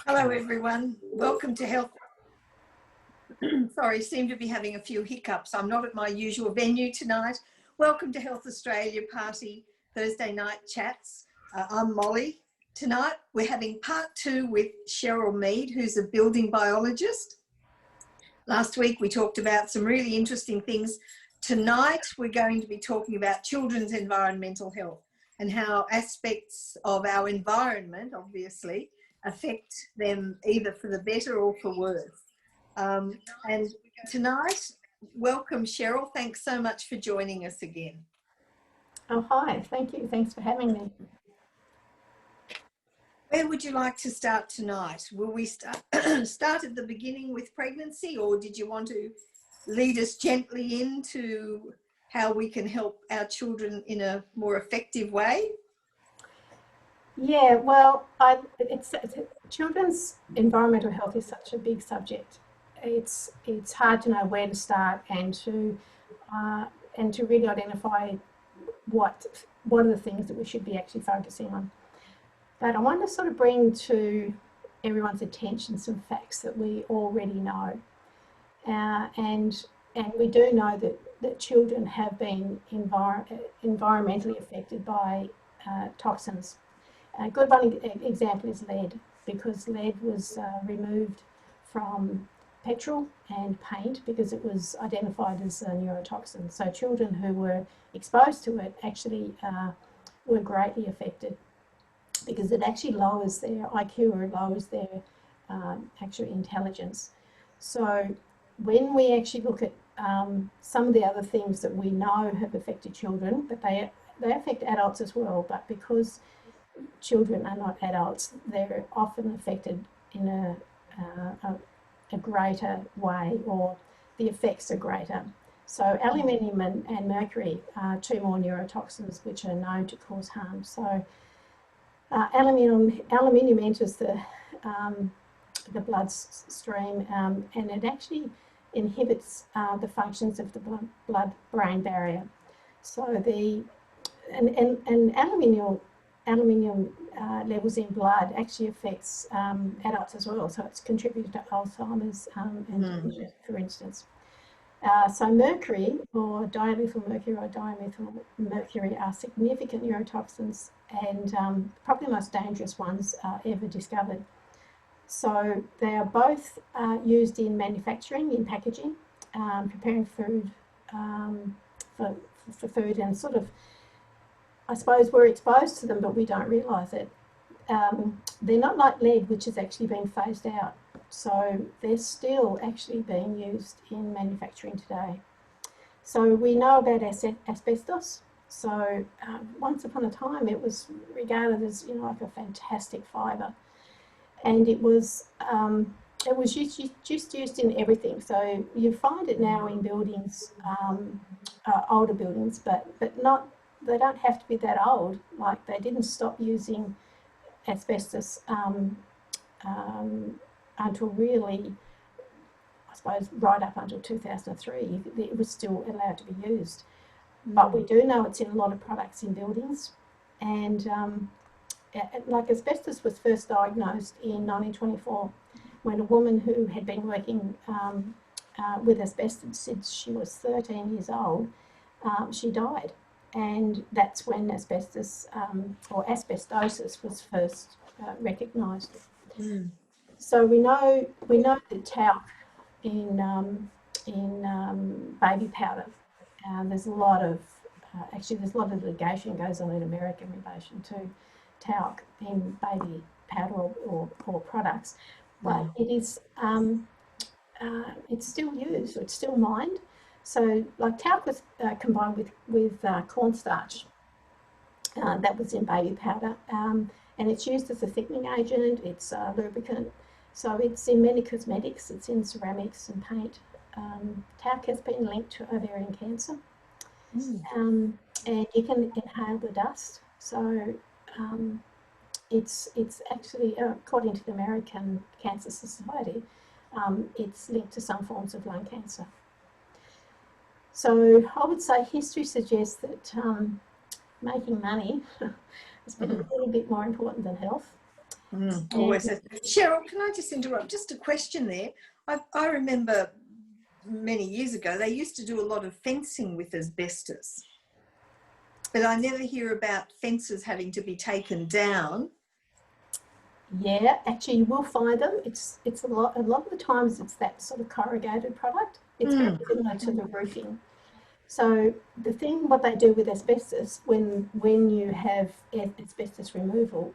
Hello everyone, welcome to Health. Sorry, seem to be having a few hiccups. I'm not at my usual venue tonight. Welcome to Health Australia Party Thursday night chats. I'm Molly. Tonight we're having part 2 with Cheryl Mead, who's a building biologist. Last week we talked about some really interesting things. Tonight we're going to be talking about children's environmental health and how aspects of our environment, obviously, affect them either for the better or for worse. And tonight, welcome Cheryl. Thanks so much for joining us again. Oh, hi. Thank you. Thanks for having me. Where would you like to start tonight? Will we start at the beginning with pregnancy, or did you want to lead us gently into how we can help our children in a more effective way? Yeah, well, children's environmental health is such a big subject. It's hard to know where to start and to really identify what are the things that we should be actually focusing on. But I want to sort of bring to everyone's attention some facts that we already know, and we do know that children have been environmentally affected by toxins. A good one example is lead, because lead was removed from petrol and paint because it was identified as a neurotoxin. So children who were exposed to it actually were greatly affected because it actually lowers their IQ, or it lowers their actual intelligence. So when we actually look at some of the other things that we know have affected children, but they affect adults as well, but because children are not adults, they're often affected in a greater way, or the effects are greater. So aluminium and mercury are two more neurotoxins which are known to cause harm. So aluminium enters the bloodstream, and it actually inhibits the functions of the blood-brain barrier. So aluminium levels in blood actually affects adults as well, so it's contributed to Alzheimer's and dementia, for instance. So mercury, or dimethyl mercury or dimethyl mercury, are significant neurotoxins, and probably the most dangerous ones ever discovered. So they are both used in manufacturing, in packaging, preparing food for food, and sort of, I suppose, we're exposed to them, but we don't realise it. They're not like lead, which has actually been phased out. So they're still actually being used in manufacturing today. So we know about asbestos. So once upon a time, it was regarded as, like a fantastic fibre, and it was just used in everything. So you find it now in buildings, older buildings, but not. They don't have to be that old. Like, they didn't stop using asbestos until really, I suppose, right up until 2003. It was still allowed to be used. But we do know it's in a lot of products in buildings. And like, asbestos was first diagnosed in 1924 when a woman who had been working with asbestos since she was 13 years old, she died. And that's when asbestos or asbestosis was first recognised. So we know that talc in baby powder. There's a lot of litigation goes on in America in relation to talc in baby powder or products, but it is it's still used, or it's still mined. So, like, talc was combined with cornstarch that was in baby powder, and it's used as a thickening agent. It's a lubricant. So it's in many cosmetics. It's in ceramics and paint. Talc has been linked to ovarian cancer, and you can inhale the dust. So it's actually, according to the American Cancer Society, it's linked to some forms of lung cancer. So I would say history suggests that making money has been a little bit more important than health. Always. Cheryl, can I just interrupt? Just a question there. I remember many years ago, they used to do a lot of fencing with asbestos, but I never hear about fences having to be taken down. Yeah, actually, you will find them. It's a lot of the times it's that sort of corrugated product. It's very similar to the roofing. So the thing, what they do with asbestos, when you have asbestos removal,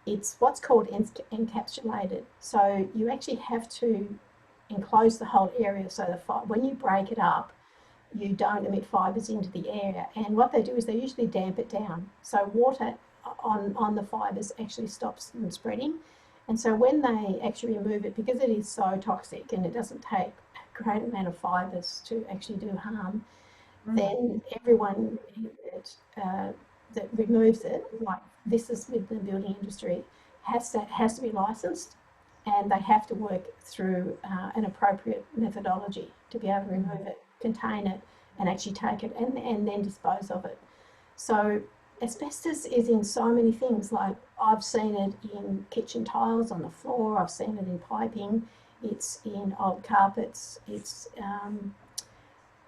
it's what's called encapsulated. So you actually have to enclose the whole area so when you break it up, you don't emit fibres into the air. And what they do is they usually damp it down. So water on the fibres actually stops them spreading. And so when they actually remove it, because it is so toxic and it doesn't take a great amount of fibres to actually do harm, then everyone that removes it, like this is with the building industry, has to be licensed, and they have to work through an appropriate methodology to be able to remove it, contain it, and actually take it and then dispose of it. So asbestos is in so many things. Like I've seen it in kitchen tiles on the floor, I've seen it in piping, it's in old carpets, it's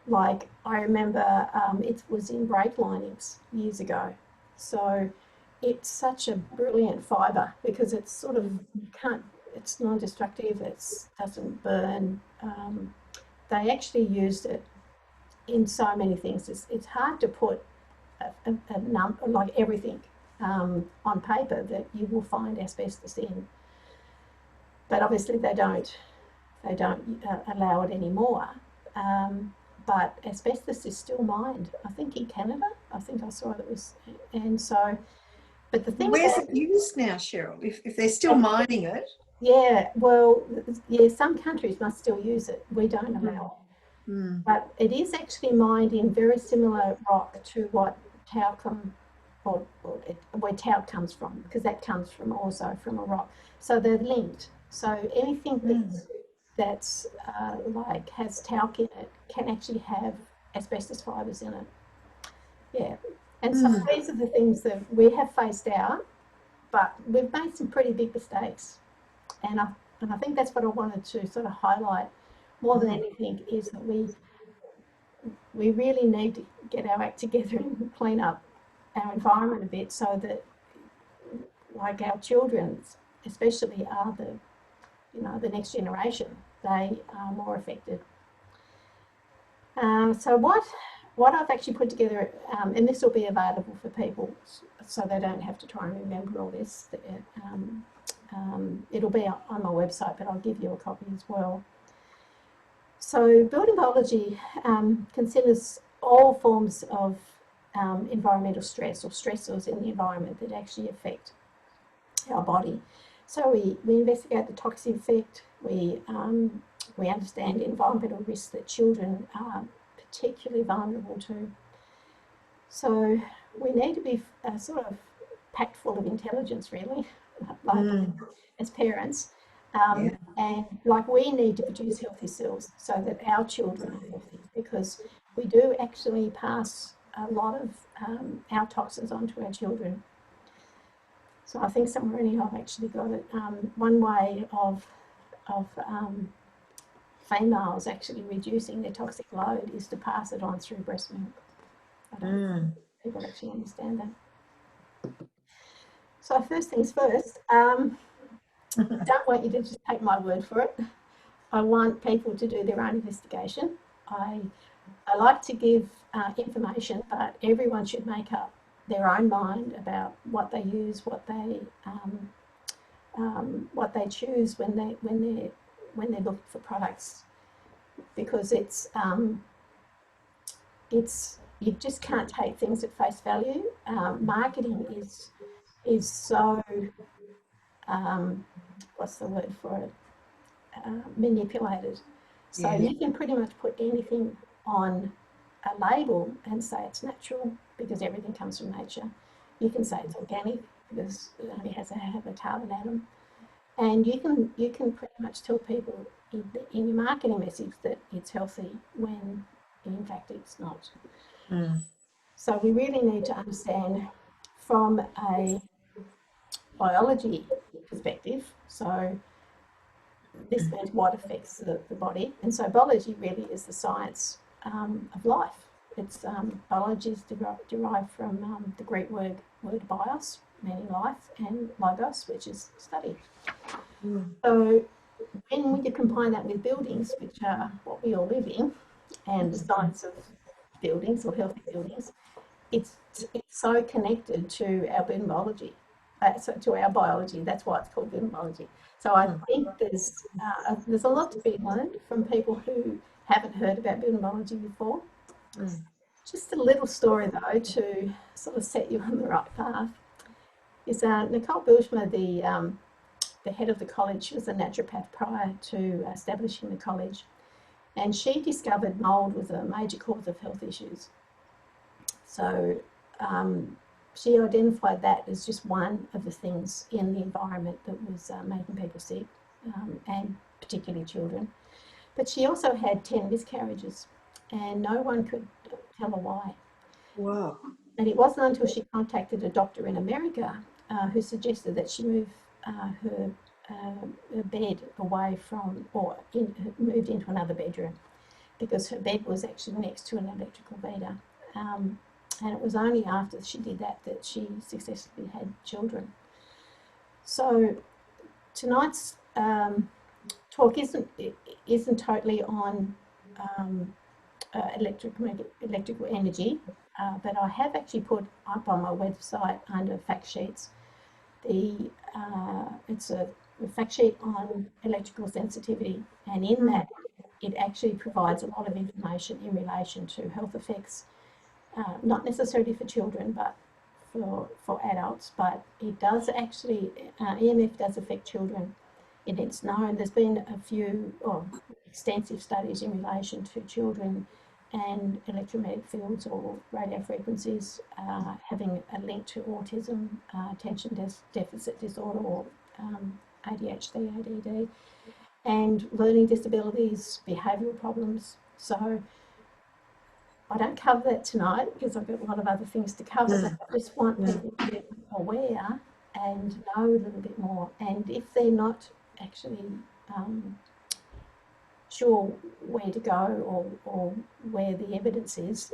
like I remember it was in brake linings years ago. So it's such a brilliant fibre because it's sort of, it's non-destructive, it doesn't burn. They actually used it in so many things. It's hard to put a number, like everything on paper that you will find asbestos in. But obviously they don't allow it anymore. But asbestos is still mined. I think in Canada. I think I saw it was, and so. But the thing. Where's it used now, Cheryl? If they're still mining it. Yeah, well, yeah, some countries must still use it. We don't allow it. But it is actually mined in very similar rock to what talcum, where talc comes from, because that comes from also from a rock. So they're linked. So anything that's like has talc in it can actually have asbestos fibres in it. Yeah. And so these are the things that we have phased out, but we've made some pretty big mistakes. And I think that's what I wanted to sort of highlight more than anything, is that we really need to get our act together and clean up our environment a bit, so that like our children especially are the next generation. They are more affected. So what I've actually put together, and this will be available for people so they don't have to try and remember all this. It'll be on my website, but I'll give you a copy as well. So building biology considers all forms of environmental stress or stressors in the environment that actually affect our body. So we investigate the toxic effect, we understand environmental risks that children are particularly vulnerable to. So we need to be sort of packed full of intelligence, really, like as parents. And like we need to produce healthy cells so that our children are healthy, because we do actually pass a lot of our toxins onto our children. So I think somewhere in here I've actually got it. One way of females actually reducing their toxic load is to pass it on through breast milk. I don't know if people actually understand that. So first things first, I don't want you to just take my word for it. I want people to do their own investigation. I like to give information, but everyone should make up their own mind about what they use, what they choose when they look for products, because it's you just can't take things at face value. Marketing is so what's the word for it? Manipulated. So you can pretty much put anything on a label and say it's natural because everything comes from nature. You can say it's organic because it only has to have a carbon atom. And you can pretty much tell people in your marketing message that it's healthy when in fact it's not. So we really need to understand from a biology perspective. So this means what affects the body. And so biology really is the science of life. It's biology is derived from the Greek word bios, meaning life, and logos, which is study. So when you combine that with buildings, which are what we all live in, and the science of buildings or healthy buildings, it's so connected to our building biology, to our biology. That's why it's called building biology. So I think there's a lot to be learned from people who haven't heard about building biology before. Just a little story though to sort of set you on the right path is Nicole Bilsma, the head of the college. She was a naturopath prior to establishing the college, and she discovered mould was a major cause of health issues. So she identified that as just one of the things in the environment that was making people sick, and particularly children. But she also had 10 miscarriages, and no one could tell her why. Wow. And it wasn't until she contacted a doctor in America who suggested that she move her bed away from, or moved into another bedroom, because her bed was actually next to an electrical meter. And it was only after she did that that she successfully had children. So tonight's talk isn't totally on electrical energy, but I have actually put up on my website under fact sheets it's a fact sheet on electrical sensitivity, and in that it actually provides a lot of information in relation to health effects, not necessarily for children but for adults, but it does actually, EMF does affect children. It's known, there's been a few extensive studies in relation to children and electromagnetic fields or radio frequencies having a link to autism, attention deficit disorder, or ADHD, ADD, and learning disabilities, behavioural problems. So I don't cover that tonight because I've got a lot of other things to cover, but I just want people to be aware and know a little bit more. And if they're not actually sure where to go or where the evidence is,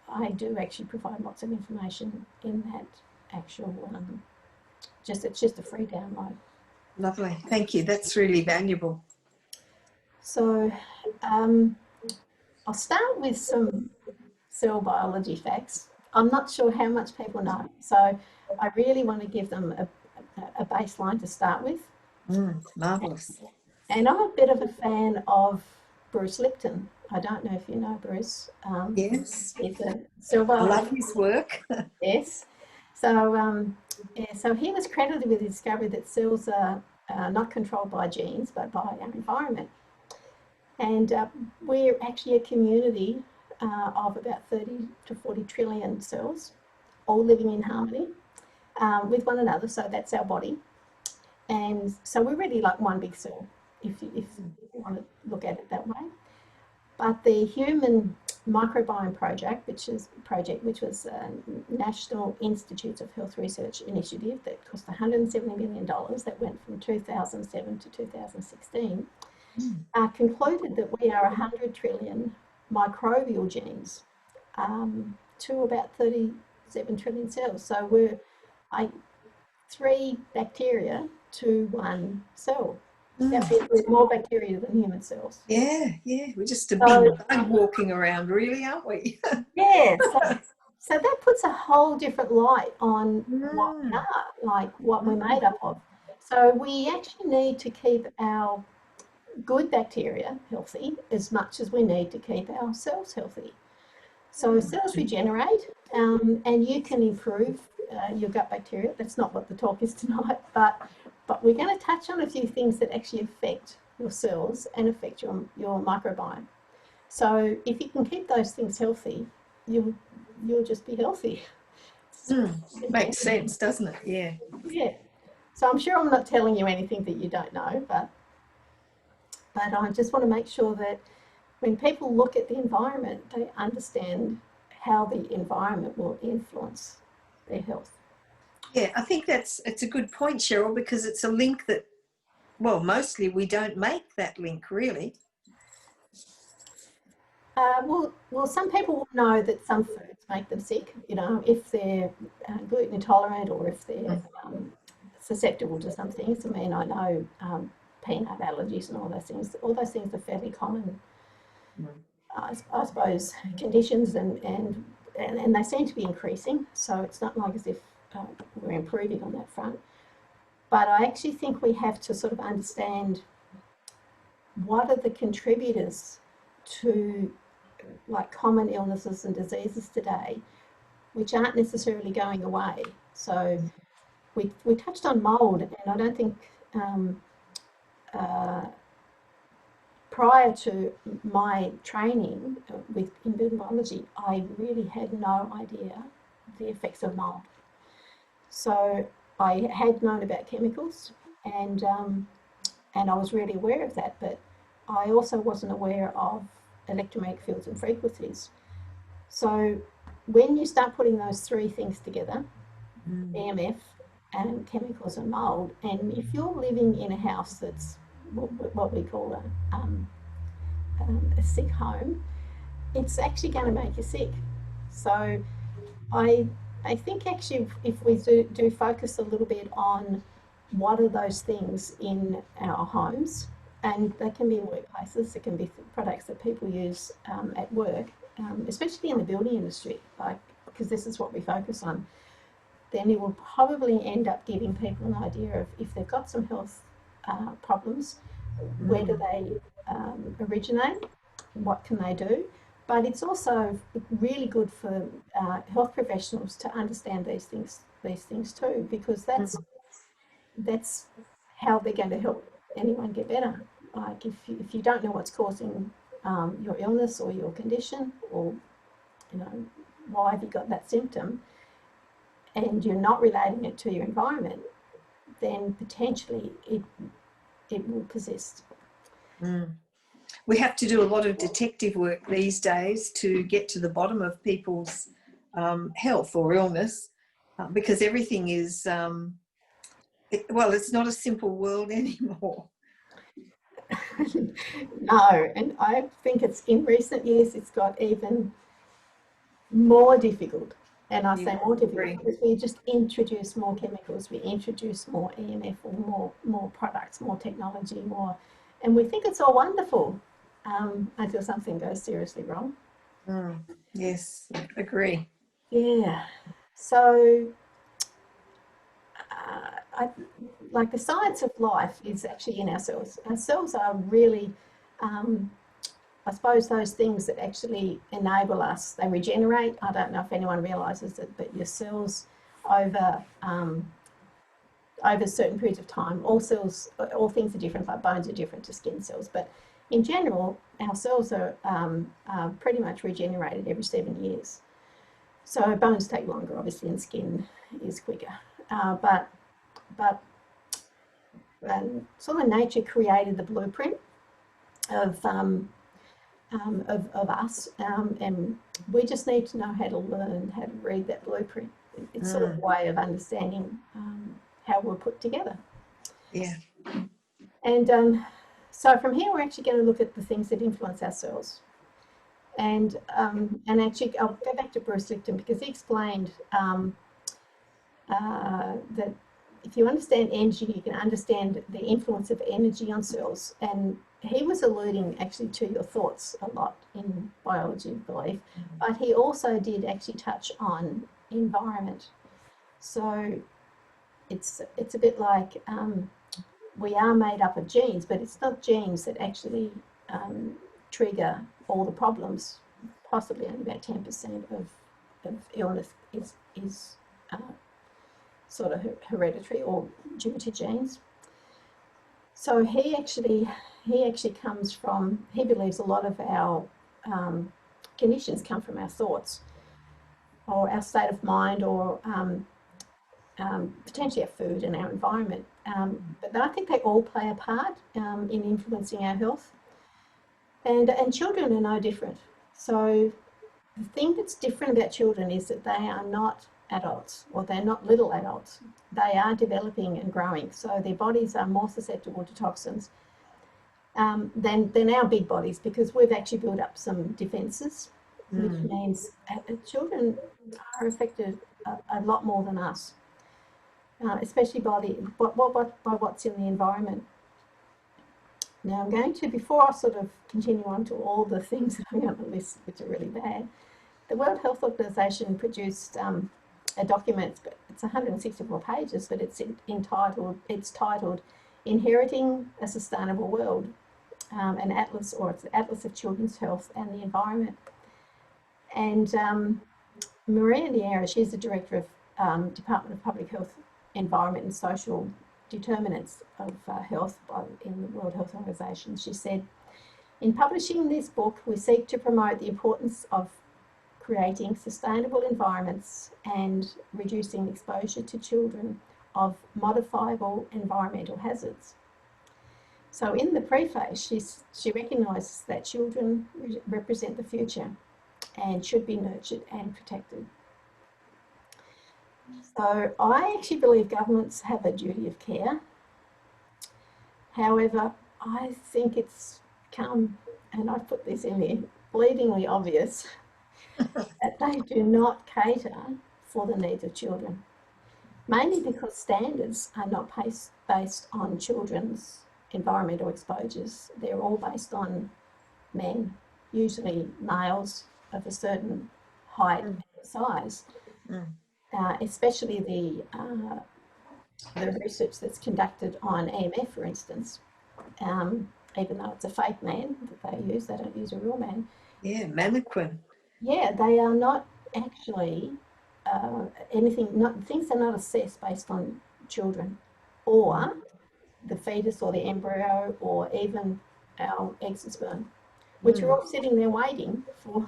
I do actually provide lots of information in that actual, it's just a free download. Lovely, thank you, that's really valuable. So I'll start with some cell biology facts. I'm not sure how much people know, so I really want to give them a baseline to start with. Marvellous. And I'm a bit of a fan of Bruce Lipton. I don't know if you know Bruce. Yes. He's a cell biologist. I love his work. Yes. So, so he was credited with the discovery that cells are not controlled by genes, but by our environment. And we're actually a community of about 30 to 40 trillion cells, all living in harmony with one another. So that's our body. And so we're really like one big cell, if you want to look at it that way. But the Human Microbiome Project, which was a National Institutes of Health Research initiative that cost $170 million, that went from 2007 to 2016, concluded that we are 100 trillion microbial genes to about 37 trillion cells. So we're 3 bacteria to 1 cell. That means we're more bacteria than human cells. Yeah, we're just a big bug walking around, really, aren't we? Yeah, so that puts a whole different light on what we are, like what we're made up of. So we actually need to keep our good bacteria healthy as much as we need to keep our cells healthy. So cells regenerate, and you can improve your gut bacteria. That's not what the talk is tonight, but we're going to touch on a few things that actually affect your cells and affect your microbiome. So if you can keep those things healthy, you'll just be healthy. Makes sense, doesn't it? Yeah. Yeah. So I'm sure I'm not telling you anything that you don't know, but I just want to make sure that when people look at the environment, they understand how the environment will influence their health. Yeah, I think it's a good point, Cheryl, because it's a link that, well, mostly we don't make that link really. Well, some people will know that some foods make them sick. You know, if they're gluten intolerant or if they're susceptible to some things. I mean, I know peanut allergies and all those things. All those things are fairly common, I suppose, conditions, and they seem to be increasing. So it's not like as if we're improving on that front. But I actually think we have to sort of understand what are the contributors to like common illnesses and diseases today, which aren't necessarily going away. So we touched on mold, and I don't think uh, prior to my training in building biology, I really had no idea the effects of mold. So I had known about chemicals, and I was really aware of that, but I also wasn't aware of electromagnetic fields and frequencies. So when you start putting those three things together, EMF and chemicals and mold, and if you're living in a house that's what we call a sick home, it's actually going to make you sick. So I I think actually if we do focus a little bit on what are those things in our homes, and they can be in workplaces, it can be products that people use at work, especially in the building industry, like because this is what we focus on, then it will probably end up giving people an idea of if they've got some health problems, where do they originate, what can they do. But it's also really good for health professionals to understand these things too, because that's how they're going to help anyone get better. Like if you don't know what's causing your illness or your condition, or you know why have you got that symptom, and you're not relating it to your environment, then potentially it will persist. We have to do a lot of detective work these days to get to the bottom of people's health or illness, because everything is, well, it's not a simple world anymore. No, and I think it's in recent years it's got even more difficult. And I say more difficult because we just introduce more chemicals, we introduce more EMF or more products, more technology, more, and we think it's all wonderful until something goes seriously wrong. Yes, agree. Yeah. So, like the science of life is actually in our cells. Our cells are really, I suppose, those things that actually enable us. They regenerate. I don't know if anyone realises it, but your cells over over certain periods of time, all cells, all things are different. Like bones are different to skin cells, but in general, our cells are pretty much regenerated every 7 years. So bones take longer, obviously, and skin is quicker. But sort of nature created the blueprint of us, and we just need to know how to learn how to read that blueprint. It's sort of a way of understanding how we're put together. Yeah. And so from here, we're actually going to look at the things that influence our cells. And actually, I'll go back to Bruce Lipton because he explained that if you understand energy, you can understand the influence of energy on cells. And he was alluding actually to your thoughts a lot in biology, I believe, but he also did actually touch on environment. So it's a bit like we are made up of genes, but it's not genes that actually trigger all the problems. Possibly only about 10% of illness is sort of hereditary or due to genes. So he actually comes from, he believes a lot of our conditions come from our thoughts or our state of mind, or potentially our food and our environment. But I think they all play a part in influencing our health. And children are no different. So the thing that's different about children is that they are not adults, or they're not little adults. They are developing and growing, so their bodies are more susceptible to toxins than our big bodies, because we've actually built up some defences, which means children are affected a lot more than us, especially by what's in the environment. Now I'm going to, before I sort of continue on to all the things that I'm going to list, which are really bad, the World Health Organization produced a document, but it's 164 pages, but it's titled Inheriting a Sustainable World, an atlas, or it's the Atlas of Children's Health and the Environment. And Maria Niera, she's the director of Department of Public Health, Environment and Social Determinants of Health in the World Health Organization. She said, in publishing this book, we seek to promote the importance of creating sustainable environments and reducing exposure to children of modifiable environmental hazards. So in the preface, she recognises that children represent the future and should be nurtured and protected. So I actually believe governments have a duty of care. However, I think it's come, and I put this in there, bleedingly obvious that they do not cater for the needs of children, mainly because standards are not based on children's environmental exposures. They're all based on men, usually males of a certain height and size. Especially the research that's conducted on EMF, for instance, even though it's a fake man that they use, they don't use a real man. Yeah, mannequin. Yeah, they are not actually things are not assessed based on children or the fetus or the embryo or even our eggs and sperm, which are all sitting there waiting for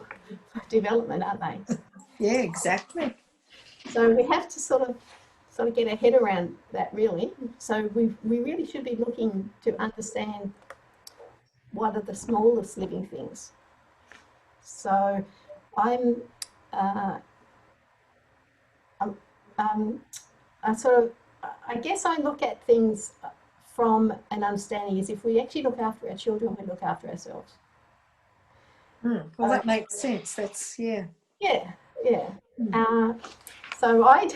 development, aren't they? Yeah, exactly. So we have to sort of get our head around that, really. So we really should be looking to understand what are the smallest living things. So I guess I look at things from an understanding is if we actually look after our children, we look after ourselves. Well, that makes sense. That's, yeah. Yeah. So I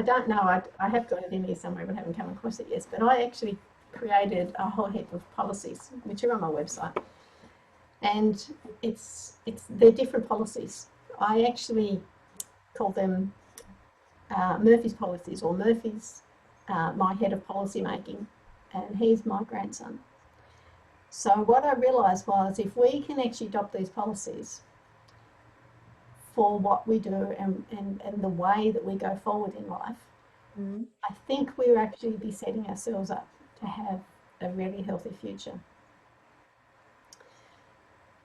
don't know, I have got it in here somewhere, but I haven't come across it yet, but I actually created a whole heap of policies, which are on my website. And they're different policies. I actually call them Murphy's policies, or Murphy's my head of policy making, and he's my grandson. So what I realised was if we can actually adopt these policies for what we do and the way that we go forward in life, I think we'll actually be setting ourselves up to have a really healthy future.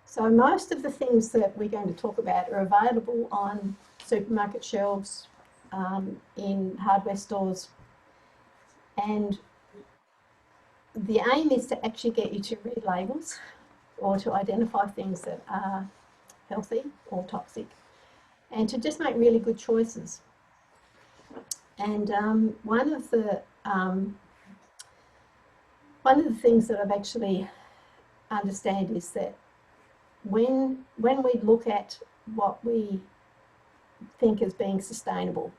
So most of the things that we're going to talk about are available on supermarket shelves, in hardware stores, and the aim is to actually get you to read labels or to identify things that are healthy or toxic, and to just make really good choices. And one of the things that I've actually understand is that when we look at what we think as being sustainable,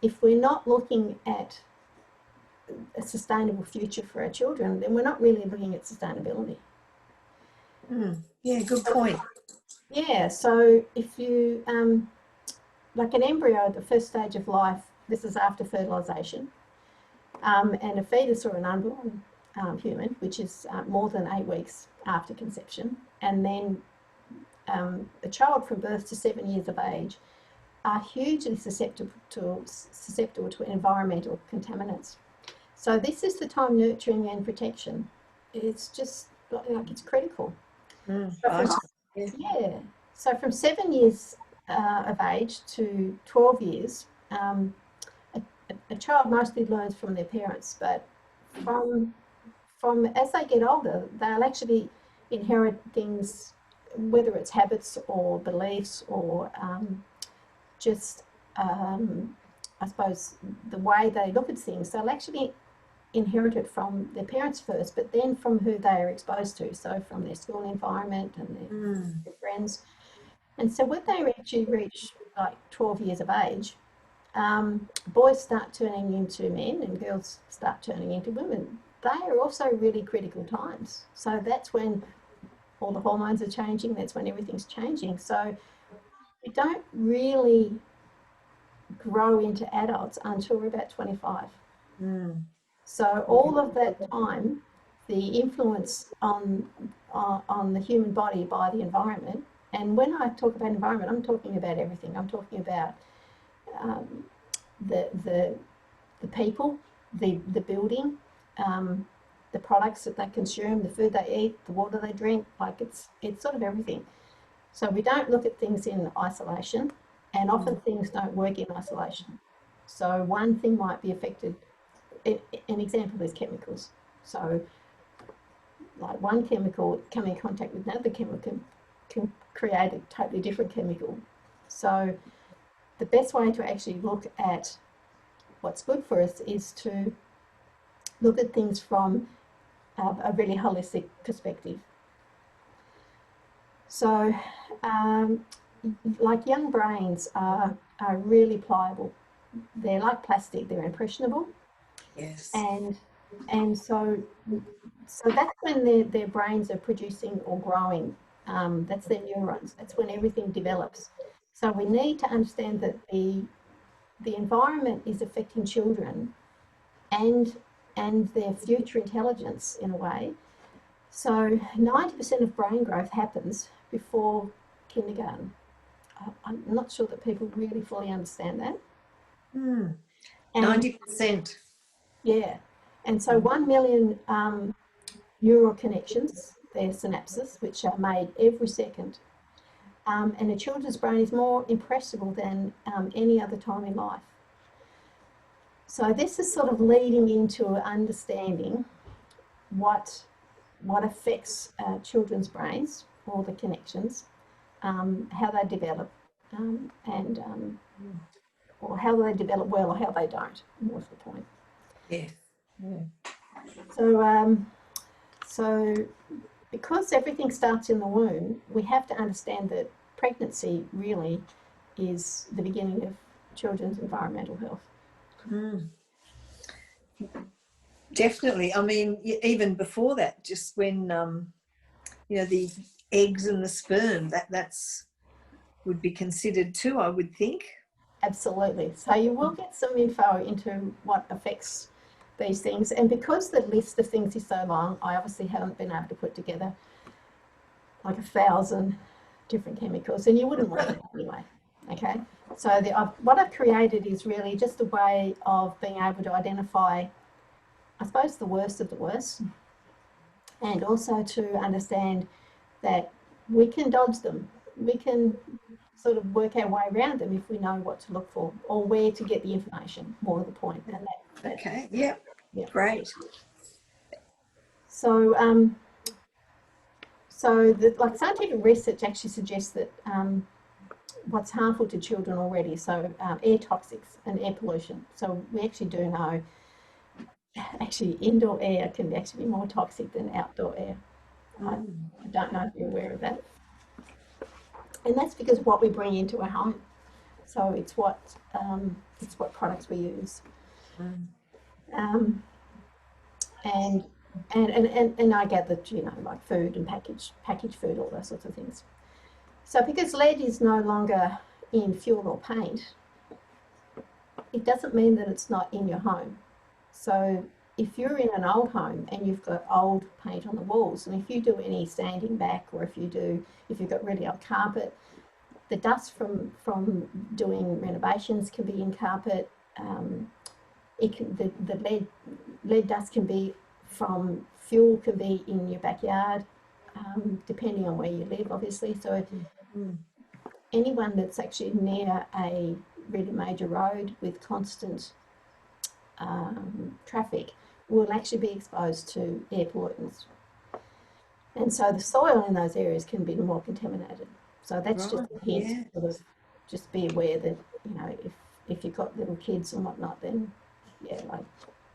if we're not looking at a sustainable future for our children, then we're not really looking at sustainability. Yeah, good point. Yeah, so if you, like an embryo at the first stage of life, this is after fertilisation, and a fetus or an unborn human, which is more than 8 weeks after conception, and then a child from birth to 7 years of age are hugely susceptible to environmental contaminants. So this is the time nurturing and protection. It's just like it's critical. So from 7 years of age to 12 years, a child mostly learns from their parents, but from as they get older, they'll actually inherit things, whether it's habits or beliefs or just I suppose, the way they look at things. They'll actually inherit it from their parents first, but then from who they are exposed to, so from their school environment and their friends. And so when they actually reach like 12 years of age, boys start turning into men and girls start turning into women. They are also really critical times. So that's when all the hormones are changing, that's when everything's changing. So we don't really grow into adults until we're about 25. So all of that time, the influence on the human body by the environment, and when I talk about environment, I'm talking about everything. I'm talking about the people, the building, the products that they consume, the food they eat, the water they drink. Like it's sort of everything. So we don't look at things in isolation, and often things don't work in isolation. So one thing might be affected. An example is chemicals. So like one chemical coming in contact with another chemical can create a totally different chemical. So the best way to actually look at what's good for us is to look at things from a really holistic perspective. So like young brains are really pliable. They're like plastic, they're impressionable. Yes. And so that's when their brains are producing or growing. That's their neurons. That's when everything develops. So we need to understand that the environment is affecting children and their future intelligence in a way. So 90% of brain growth happens before kindergarten. I'm not sure that people really fully understand that. 90%. Yeah. And so 1 million neural connections, they're synapses, which are made every second. And a children's brain is more impressible than any other time in life. So this is sort of leading into understanding what affects children's brains, all the connections, how they develop, or how they develop well or how they don't. What's the point? Yes. Yeah. So because everything starts in the womb, we have to understand that pregnancy really is the beginning of children's environmental health. Definitely. I mean, even before that, just when the eggs and the sperm, that's would be considered too, I would think. Absolutely. So you will get some info into what affects these things. And because the list of things is so long, I obviously haven't been able to put together like 1,000 different chemicals, and you wouldn't want that anyway. Okay. So what I've created is really just a way of being able to identify, I suppose, the worst of the worst, and also to understand that we can dodge them. We can sort of work our way around them if we know what to look for or where to get the information, more to the point. And okay, yeah, great. So, like scientific research actually suggests that what's harmful to children already, so air toxics and air pollution. So we actually do know, actually indoor air can actually be more toxic than outdoor air. I don't know if you're aware of that. And that's because of what we bring into our home. So it's what products we use. And I get that, like food and packaged food, all those sorts of things. So because lead is no longer in fuel or paint, it doesn't mean that it's not in your home. So if you're in an old home and you've got old paint on the walls, and if you do any sanding back, or if you've got really old carpet, the dust from doing renovations can be in carpet. The lead dust can be from fuel, can be in your backyard, depending on where you live, obviously. So anyone that's actually near a really major road with constant traffic will actually be exposed to air pollutants. And so the soil in those areas can be more contaminated. So that's just a hint, sort of, just be aware that, you know, if you've got little kids and whatnot, then yeah, like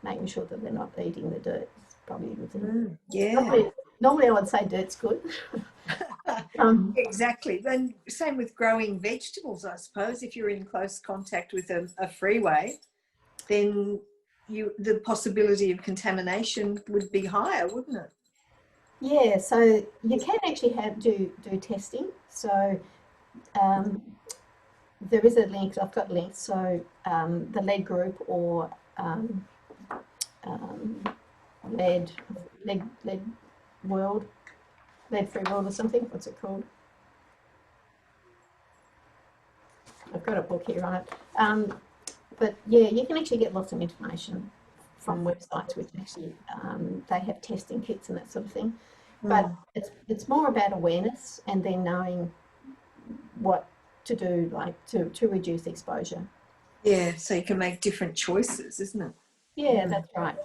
making sure that they're not eating the dirt is probably a good thing. Yeah. Normally I would say dirt's good. Exactly. And same with growing vegetables, I suppose. If you're in close contact with a freeway, then the possibility of contamination would be higher, wouldn't it? Yeah, so you can actually do testing. So there is a link. I've got links. So the lead group or lead world, lead free world or something. What's it called? I've got a book here on it. But yeah, you can actually get lots of information from websites which actually they have testing kits and that sort of thing. But it's more about awareness and then knowing what to do, like to reduce exposure. Yeah, so you can make different choices, isn't it? Yeah, that's right.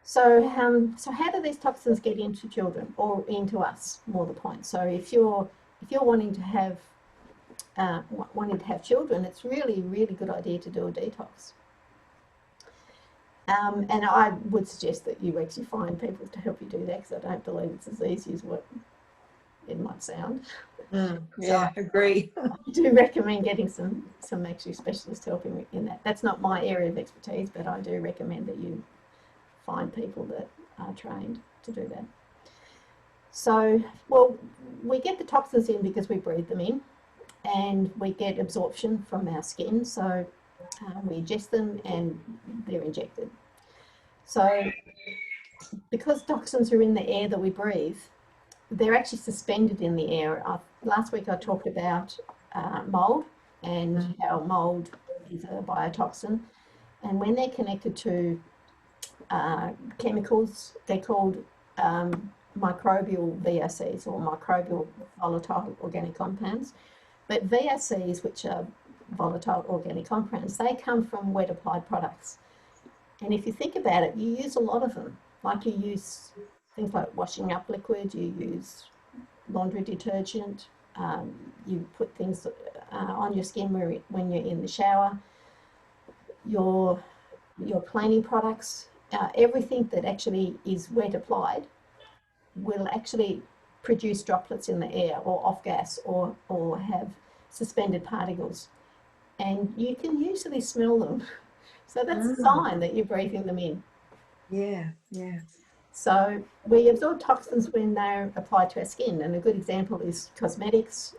So how do these toxins get into children or into us? More the point. So if you're wanting to have children, it's really good idea to do a detox. And I would suggest that you actually find people to help you do that, because I don't believe it's as easy as what it might sound. Yeah, so agree. I do recommend getting some actually specialists helping in that. That's not my area of expertise, but I do recommend that you find people that are trained to do that. So, well, we get the toxins in because we breathe them in, and we get absorption from our skin. So we ingest them and they're injected. So because toxins are in the air that we breathe, they're actually suspended in the air. Last week I talked about mold and how mold is a biotoxin. And when they're connected to chemicals, they're called microbial VOCs, or microbial volatile organic compounds. But VOCs, which are volatile organic compounds, they come from wet applied products. And if you think about it, you use a lot of them. Like you use things like washing up liquid, you use laundry detergent, you put things on your skin when you're in the shower, your cleaning products, everything that actually is wet applied will actually produce droplets in the air or off gas or have suspended particles. And you can usually smell them. So that's a sign that you're breathing them in. Yeah, yeah. So we absorb toxins when they're applied to our skin. And a good example is cosmetics,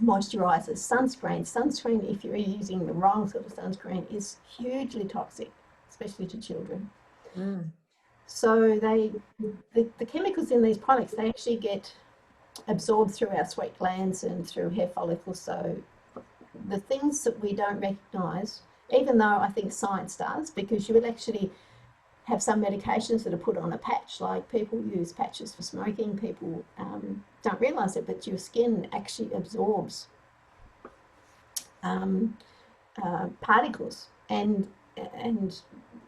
moisturisers, sunscreen. Sunscreen, if you're using the wrong sort of sunscreen, is hugely toxic, especially to children. So the chemicals in these products, they actually get absorbed through our sweat glands and through hair follicles. So the things that we don't recognise, even though I think science does, because you will actually have some medications that are put on a patch, like people use patches for smoking, people don't realise it, but your skin actually absorbs particles, and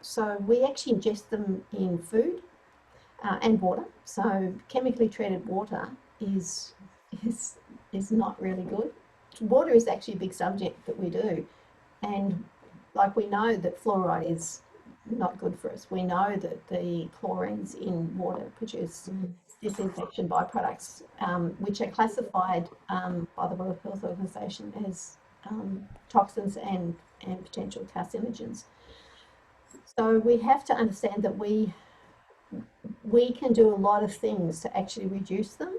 so we actually ingest them in food and water. So chemically treated water is not really good. Water is actually a big subject that we do, and like we know that fluoride is not good for us. We know that the chlorines in water produce disinfection byproducts, which are classified by the World Health Organization as toxins and potential carcinogens. So we have to understand that we can do a lot of things to actually reduce them,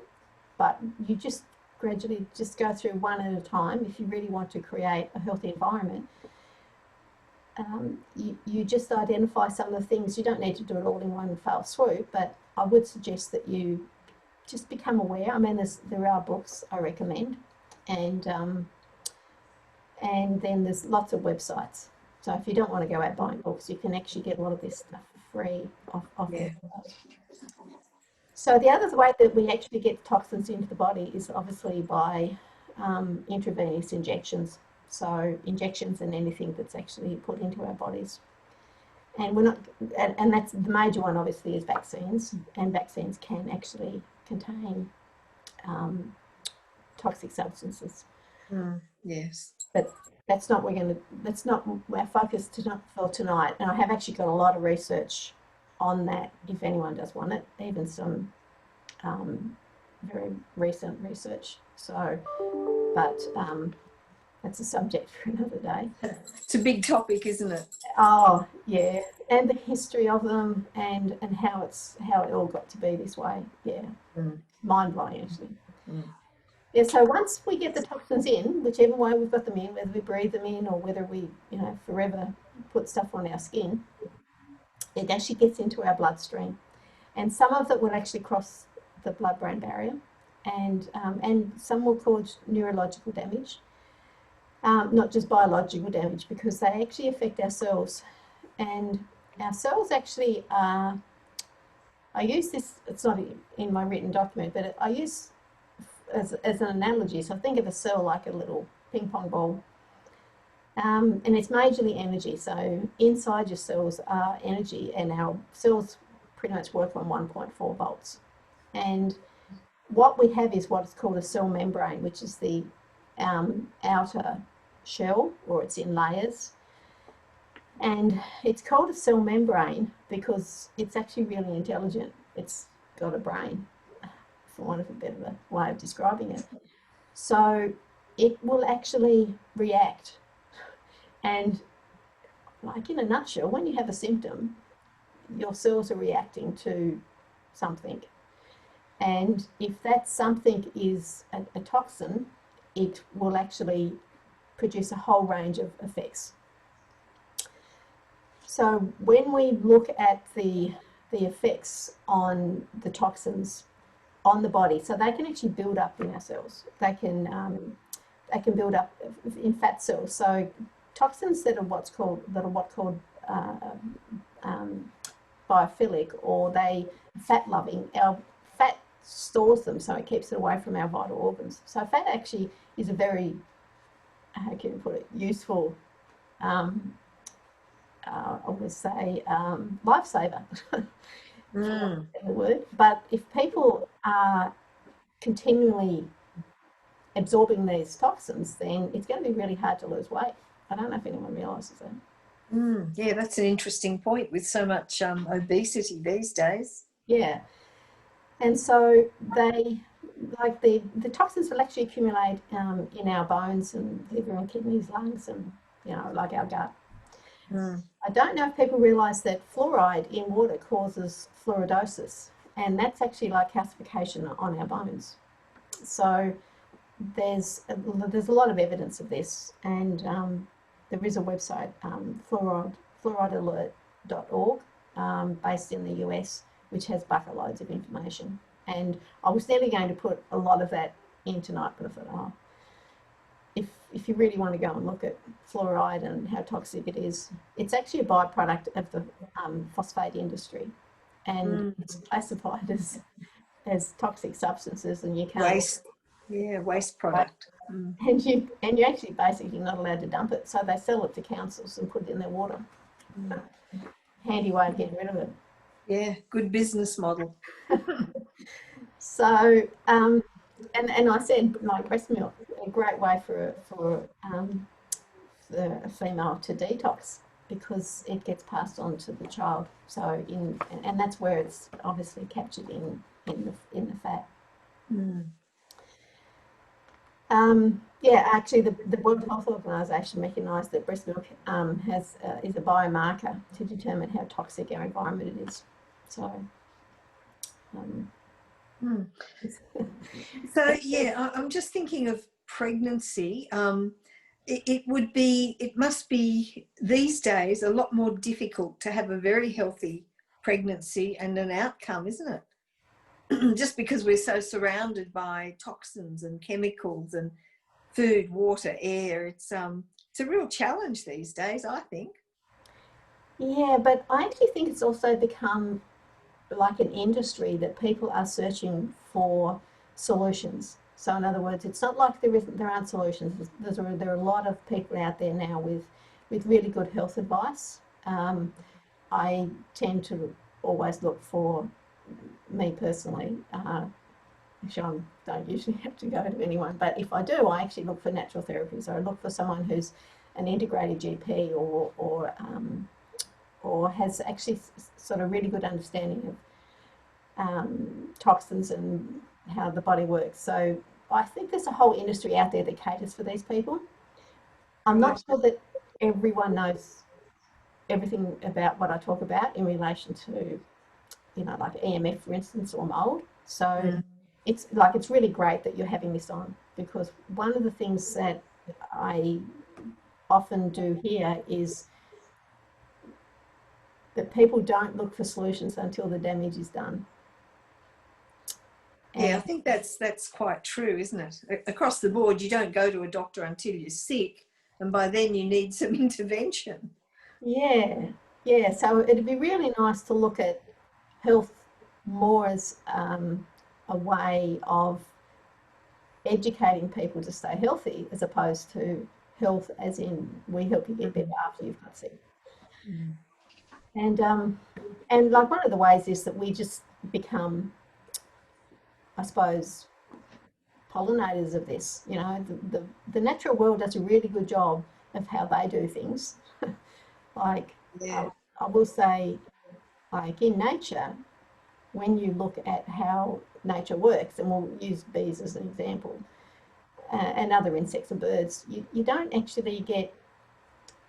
but you just gradually just go through one at a time. If you really want to create a healthy environment, you just identify some of the things. You don't need to do it all in one fell swoop, but I would suggest that you just become aware. I mean, there are books I recommend, and then there's lots of websites. So if you don't want to go out buying books, you can actually get a lot of this stuff for free off websites. So the other way that we actually get toxins into the body is obviously by intravenous injections. So injections and anything that's actually put into our bodies. And we're not, and that's the major one obviously is vaccines, and vaccines can actually contain toxic substances. Yes. But that's not that's not our focus for tonight. And I have actually got a lot of research on that if anyone does want it, even some very recent research. So, but that's a subject for another day. It's a big topic, isn't it? Oh yeah, and the history of them and how it all got to be this way. Yeah, mind blowing actually. Yeah, so once we get the toxins in, whichever way we've got them in, whether we breathe them in or whether we, forever put stuff on our skin, it actually gets into our bloodstream, and some of it will actually cross the blood-brain barrier, and some will cause neurological damage, not just biological damage, because they actually affect our cells, and our cells actually are. I use this. It's not in my written document, but I use as an analogy. So think of a cell like a little ping pong ball, and it's majorly energy. So inside your cells are energy, and our cells pretty much work on 1.4 volts. And what we have is what's called a cell membrane, which is the outer shell, or it's in layers. And it's called a cell membrane because it's actually really intelligent. It's got a brain, for want of a better way of describing it. So it will actually react. And like in a nutshell, when you have a symptom, your cells are reacting to something. And if that something is a toxin, it will actually produce a whole range of effects. So when we look at the effects on the toxins on the body, so they can actually build up in our cells. They can build up in fat cells. So toxins that are what's called biophilic, or they fat loving. Our fat stores them, so it keeps it away from our vital organs. So fat actually is a very, how can you put it, useful, I would say, lifesaver. The word. But if people are continually absorbing these toxins, then it's going to be really hard to lose weight. I don't know if anyone realises that. Yeah, that's an interesting point with so much obesity these days. Yeah. And so they, like the toxins will actually accumulate in our bones and liver and kidneys, lungs, and, like our gut. I don't know if people realise that fluoride in water causes fluoridosis, and that's actually like calcification on our bones. So there's a lot of evidence of this, and there is a website, fluoridealert.org, based in the US, which has bucket loads of information. And I was nearly going to put a lot of that in tonight, but I thought, if you really want to go and look at fluoride and how toxic it is, it's actually a byproduct of the phosphate industry, and it's classified as toxic substances, and you can't waste product. And you're actually basically not allowed to dump it, so they sell it to councils and put it in their water. Handy way of getting rid of it. Yeah, good business model. So, and I said, like, breast milk, a great way for a female to detox, because it gets passed on to the child. So and that's where it's obviously captured in the fat. Actually, the World Health Organization recognised that breast milk is a biomarker to determine how toxic our environment is. So. So yeah, I'm just thinking of pregnancy. It must be these days a lot more difficult to have a very healthy pregnancy and an outcome, isn't it? Just because we're so surrounded by toxins and chemicals and food, water, air. It's a real challenge these days, I think. Yeah, but I actually think it's also become like an industry that people are searching for solutions. So in other words, it's not like there aren't solutions. There are a lot of people out there now with really good health advice. I tend to always look for, me personally, Actually, I don't usually have to go to anyone, but if I do, I actually look for natural therapies, or I look for someone who's an integrated GP, or has actually sort of really good understanding of toxins and how the body works. So I think there's a whole industry out there that caters for these people. I'm not sure that everyone knows everything about what I talk about in relation to, like EMF, for instance, or mold. So it's really great that you're having this on, because one of the things that I often do here is that people don't look for solutions until the damage is done. Yeah, I think that's quite true, isn't it? Across the board, you don't go to a doctor until you're sick, and by then you need some intervention. Yeah, yeah. So it'd be really nice to look at health more as a way of educating people to stay healthy, as opposed to health as in we help you get better after you've got sick. And like one of the ways is that we just become, I suppose, pollinators of this. The natural world does a really good job of how they do things. Like I will say, like in nature, when you look at how nature works, and we'll use bees as an example, and other insects and birds, you don't actually get,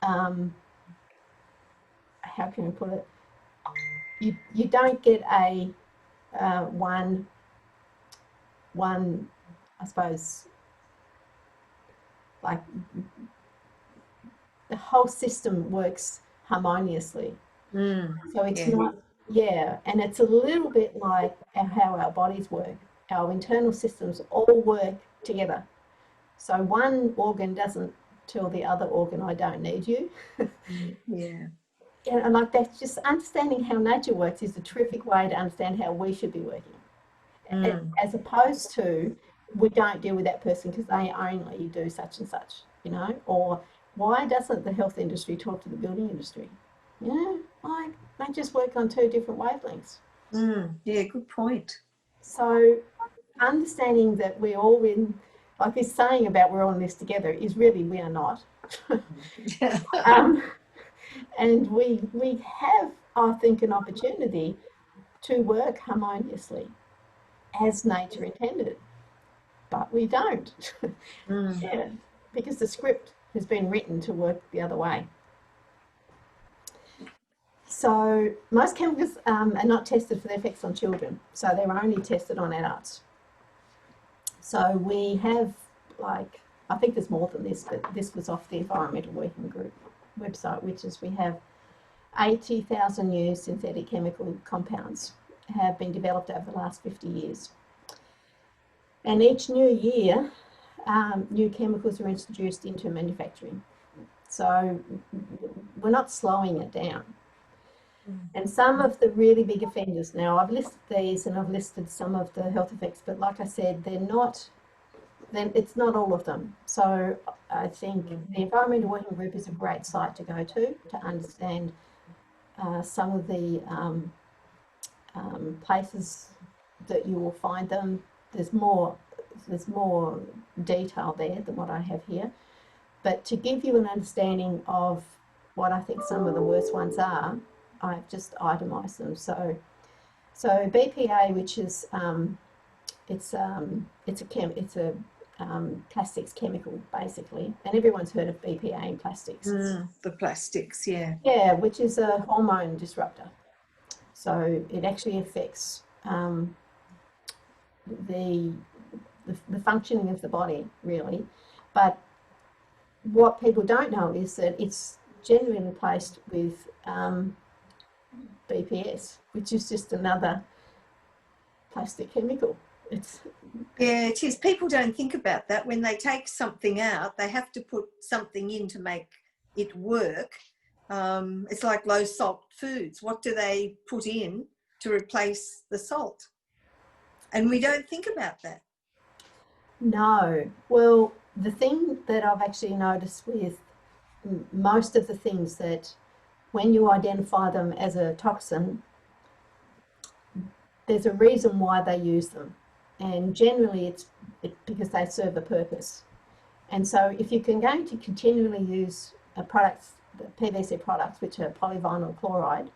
how can we put it, you don't get a one, I suppose, like the whole system works harmoniously. So it's not, and it's a little bit like how our bodies work. Our internal systems all work together. So one organ doesn't tell the other organ, I don't need you. And like that's just understanding how nature works is a terrific way to understand how we should be working. As opposed to, we don't deal with that person because they only do such and such, or why doesn't the health industry talk to the building industry? Like they just work on two different wavelengths. Yeah, good point. So understanding that we're all in, like this saying about we're all in this together, is really we are not. And we have, I think, an opportunity to work harmoniously as nature intended, but we don't. Yeah, because the script has been written to work the other way. So most chemicals are not tested for their effects on children, so they're only tested on adults. So we have, like, I think there's more than this, but this was off the Environmental Working Group website, which is we have 80,000 new synthetic chemical compounds have been developed over the last 50 years. And each new year, new chemicals are introduced into manufacturing. So we're not slowing it down. And some of the really big offenders, now I've listed these and I've listed some of the health effects, but like I said, it's not all of them. So I think the Environmental Working Group is a great site to go to understand some of the places that you will find them. There's more detail there than what I have here. But to give you an understanding of what I think some of the worst ones are, I've just itemised them. So BPA, which is it's a plastics chemical basically, and everyone's heard of BPA in plastics. The plastics, yeah. Yeah, which is a hormone disruptor. So it actually affects the functioning of the body, really. But what people don't know is that it's generally replaced with BPS, which is just another plastic chemical. Yeah, it is. People don't think about that. When they take something out, they have to put something in to make it work. It's like low salt foods. What do they put in to replace the salt? And we don't think about that. No. Well, the thing that I've actually noticed with most of the things, that when you identify them as a toxin, there's a reason why they use them. and generally it's because they serve a purpose. And so if you're going to continually use products, PVC products, which are polyvinyl chloride,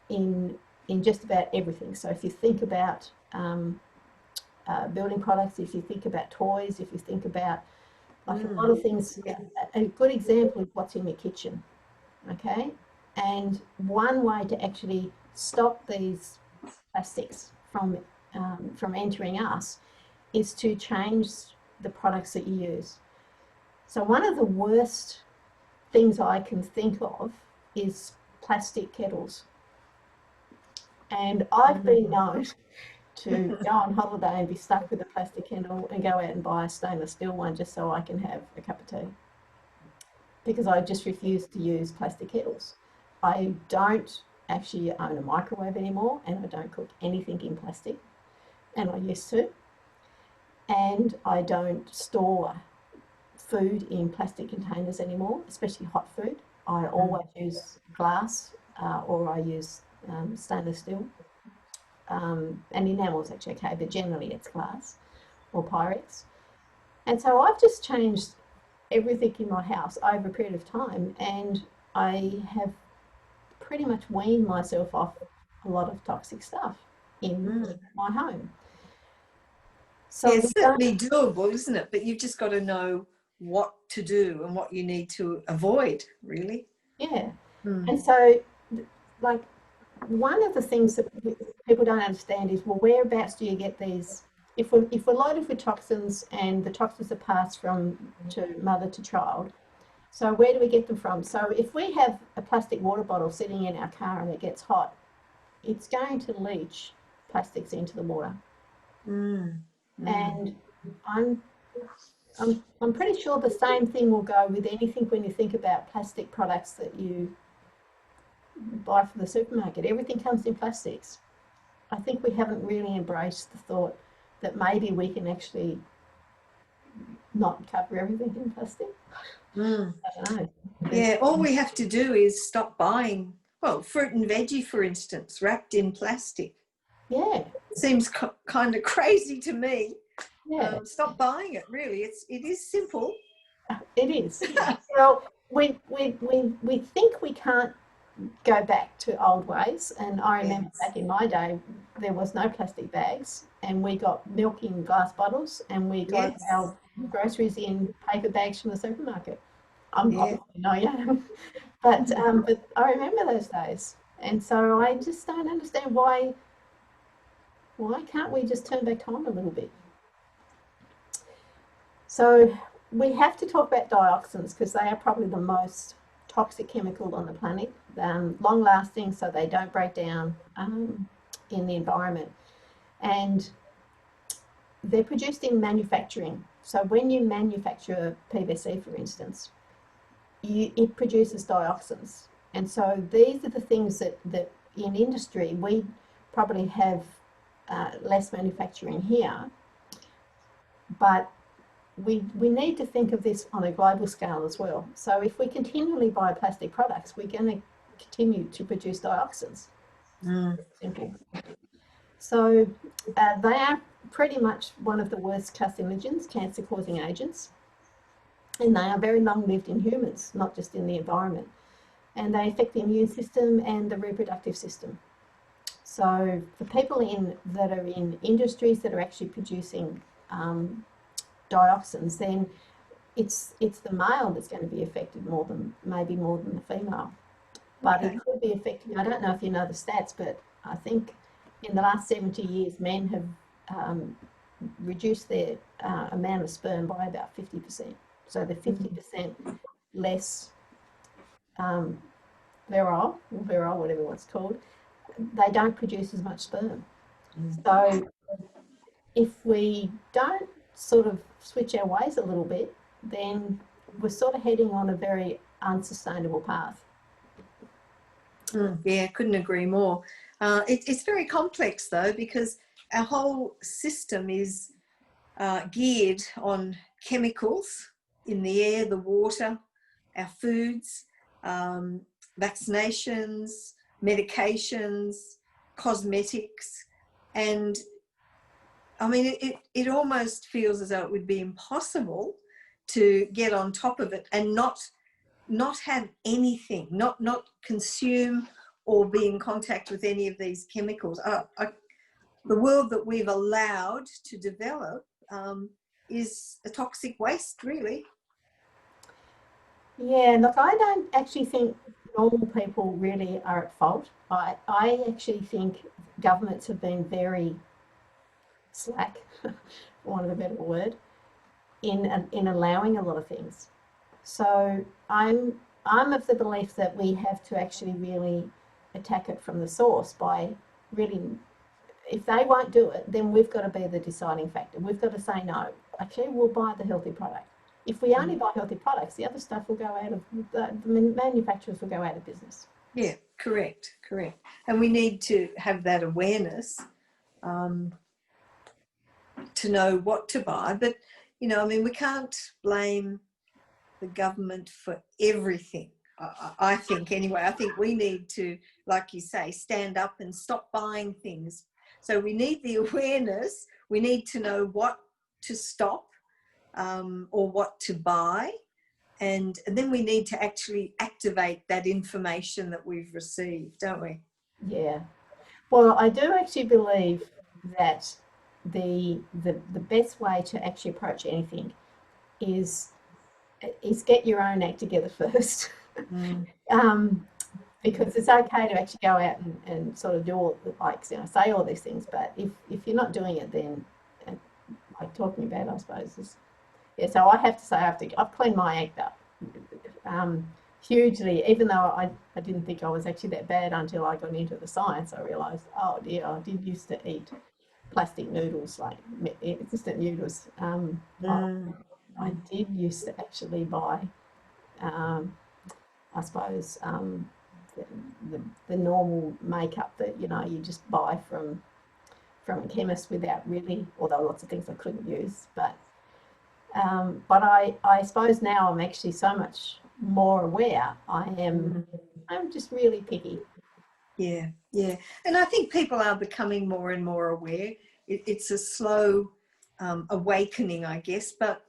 in just about everything. So if you think about building products, if you think about toys, if you think about like a lot of things, a good example is what's in your kitchen, okay? And one way to actually stop these plastics from entering us is to change the products that you use. So one of the worst things I can think of is plastic kettles. And I've been known to go on holiday and be stuck with a plastic kettle and go out and buy a stainless steel one just so I can have a cup of tea, because I just refuse to use plastic kettles. I don't actually own a microwave anymore, and I don't cook anything in plastic, and I used to. And I don't store food in plastic containers anymore, especially hot food. I always use glass or I use stainless steel. And enamel's actually okay, but generally it's glass or Pyrex. And so I've just changed everything in my house over a period of time, and I have pretty much weaned myself off a lot of toxic stuff in my home. So it's certainly doable, isn't it? But you've just got to know what to do and what you need to avoid, really. Yeah. And so, like, one of the things that people don't understand is, well, whereabouts do you get these? If we're loaded with toxins and the toxins are passed from to mother to child, so where do we get them from? So if we have a plastic water bottle sitting in our car and it gets hot, it's going to leach plastics into the water. And I'm pretty sure the same thing will go with anything when you think about plastic products that you buy from the supermarket. Everything comes in plastics. I think we haven't really embraced the thought that maybe we can actually not cover everything in plastic. I don't know. Yeah, all we have to do is stop buying, well, fruit and veggie, for instance, wrapped in plastic. Yeah. Seems kind of crazy to me. Yeah. Stop buying it, really. It is simple. It is. Well, we think we can't go back to old ways, and I remember back in my day there was no plastic bags, and we got milk in glass bottles, and we got our groceries in paper bags from the supermarket. I'm obviously not young, but I remember those days, and so I just don't understand why can't we just turn back time a little bit? So we have to talk about dioxins because they are probably the most toxic chemical on the planet, long lasting, so they don't break down in the environment, and they're produced in manufacturing. So when you manufacture PVC, for instance, it produces dioxins, and so these are the things that in industry we probably have less manufacturing here, but we need to think of this on a global scale as well. So if we continually buy plastic products, we're going to continue to produce dioxins. Simple. So they are pretty much one of the worst carcinogens, cancer-causing agents, and they are very long-lived in humans, not just in the environment. And they affect the immune system and the reproductive system. So for people that are in industries that are actually producing dioxins, then it's the male that's going to be affected maybe more than the female. But it could be affecting, I don't know if you know the stats, but I think in the last 70 years men have reduced their amount of sperm by about 50%. So they're 50% less virile, whatever it's called. They don't produce as much sperm. So if we don't sort of switch our ways a little bit, then we're sort of heading on a very unsustainable path. Yeah, couldn't agree more. It's very complex though, because our whole system is geared on chemicals in the air, the water, our foods, vaccinations, medications, cosmetics, and I mean, it almost feels as though it would be impossible to get on top of it and not have anything, not consume or be in contact with any of these chemicals. The world that we've allowed to develop is a toxic waste, really. Yeah, look, I don't actually think normal people really are at fault. I actually think governments have been very slack, for want of a better word, in allowing a lot of things. So I'm of the belief that we have to actually really attack it from the source by really, if they won't do it, then we've got to be the deciding factor. We've got to say no. Actually, we'll buy the healthy product. If we only buy healthy products, the other stuff will go out of the manufacturers will go out of business. Yeah, correct. And we need to have that awareness to know what to buy. But I mean, we can't blame the government for everything. I think anyway. I think we need to, like you say, stand up and stop buying things. So we need the awareness. We need to know what to stop or what to buy. And then we need to actually activate that information that we've received, don't we? Yeah. Well, I do actually believe that the best way to actually approach anything is get your own act together first. Because it's okay to actually go out and sort of do all, like, say all these things, but if you're not doing it, then like talking about, I suppose, is, yeah. So I have to say, I've cleaned my act up hugely, even though I didn't think I was actually that bad until I got into the science. I realised, oh dear, I did used to eat plastic noodles, like instant noodles. I did used to actually buy, I suppose, the normal makeup that you just buy from a chemist without really, although lots of things I couldn't use, but I suppose now I'm actually so much more aware. I'm just really picky. Yeah, and I think people are becoming more and more aware. It's a slow awakening, I guess, but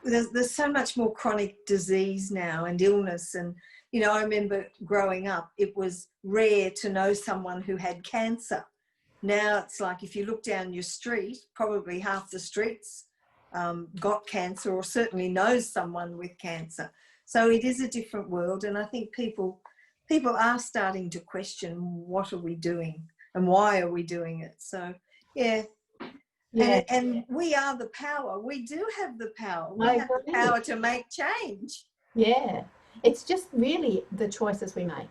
there's so much more chronic disease now and illness. And I remember growing up, it was rare to know someone who had cancer. Now it's like, if you look down your street, probably half the streets got cancer, or certainly knows someone with cancer. So it is a different world, and I think people are starting to question, what are we doing and why are we doing it? So yeah. And we are the power. We do have the power. We have the power to make change. Yeah, it's just really the choices we make.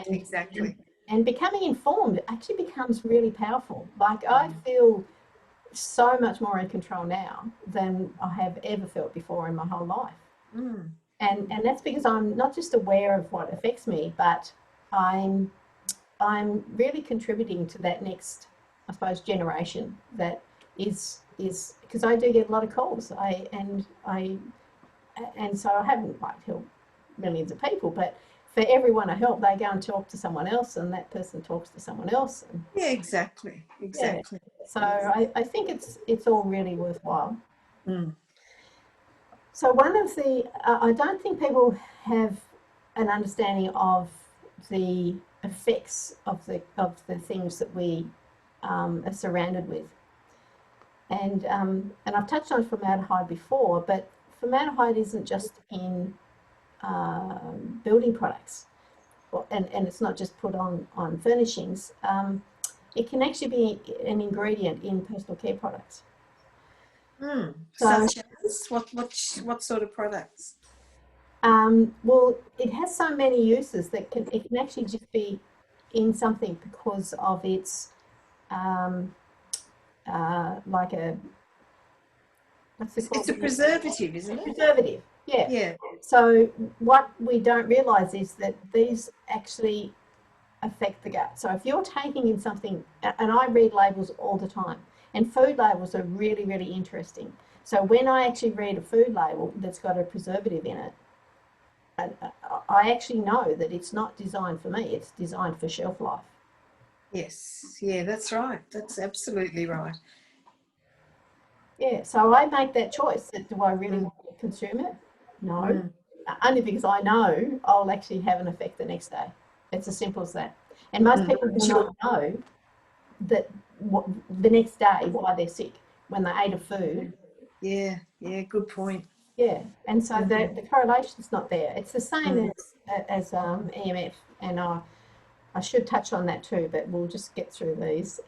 Exactly. And becoming informed actually becomes really powerful. Like, I feel so much more in control now than I have ever felt before in my whole life. And that's because I'm not just aware of what affects me, but I'm really contributing to that next, I suppose, generation that is because I do get a lot of calls. And so I haven't helped millions of people, but for everyone I help, they go and talk to someone else, and that person talks to someone else. And, yeah, exactly. Yeah. So I think it's all really worthwhile. So one of the, I don't think people have an understanding of the effects of the things that we are surrounded with. And I've touched on formaldehyde before, but formaldehyde isn't just in building products, and it's not just put on furnishings. It can actually be an ingredient in personal care products. Such as what sort of products? Well, it has so many uses that it can actually just be in something because of its like a, what's it called? It's a preservative, isn't it? Preservative, yeah. Yeah. So what we don't realise is that these actually affect the gut. So if you're taking in something, and I read labels all the time, and food labels are really, really interesting. So when I actually read a food label that's got a preservative in it, I actually know that it's not designed for me, it's designed for shelf life. Yes, yeah, that's right. That's absolutely right. Yeah, so I make that choice. That do I really Mm, want to consume it? No. mm, Only because I know I'll actually have an effect the next day. It's as simple as that. And most mm. people will not know that the next day why they're sick when they ate a food. Yeah, yeah, good point. Yeah, and so Mm, the correlation's not there. It's the same mm, as EMF, and I should touch on that too, but we'll just get through these.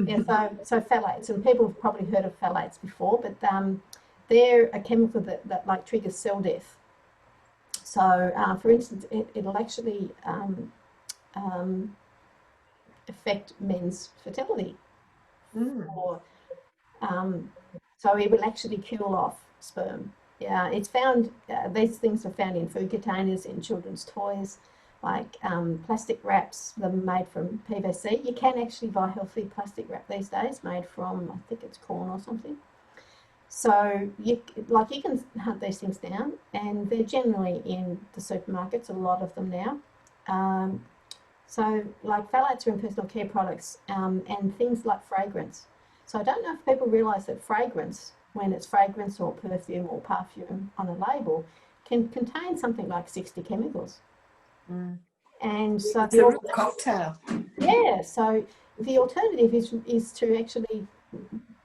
Yeah, so phthalates, and people have probably heard of phthalates before, but they're a chemical that like triggers cell death. So, for instance, it'll actually um, affect men's fertility. mm. Or so it will actually kill off sperm. Yeah, it's found. These things are found in food containers, in children's toys, like plastic wraps. They're made from PVC. You can actually buy healthy plastic wrap these days, made from I think it's corn or something. So you can hunt these things down, and they're generally in the supermarkets. A lot of them now. Um, so, like phthalates are in personal care products and things like fragrance. So, I don't know if people realise that fragrance, when it's fragrance or perfume on a label, can contain something like 60 chemicals. Mm. And so It's a real cocktail. the alternative is to actually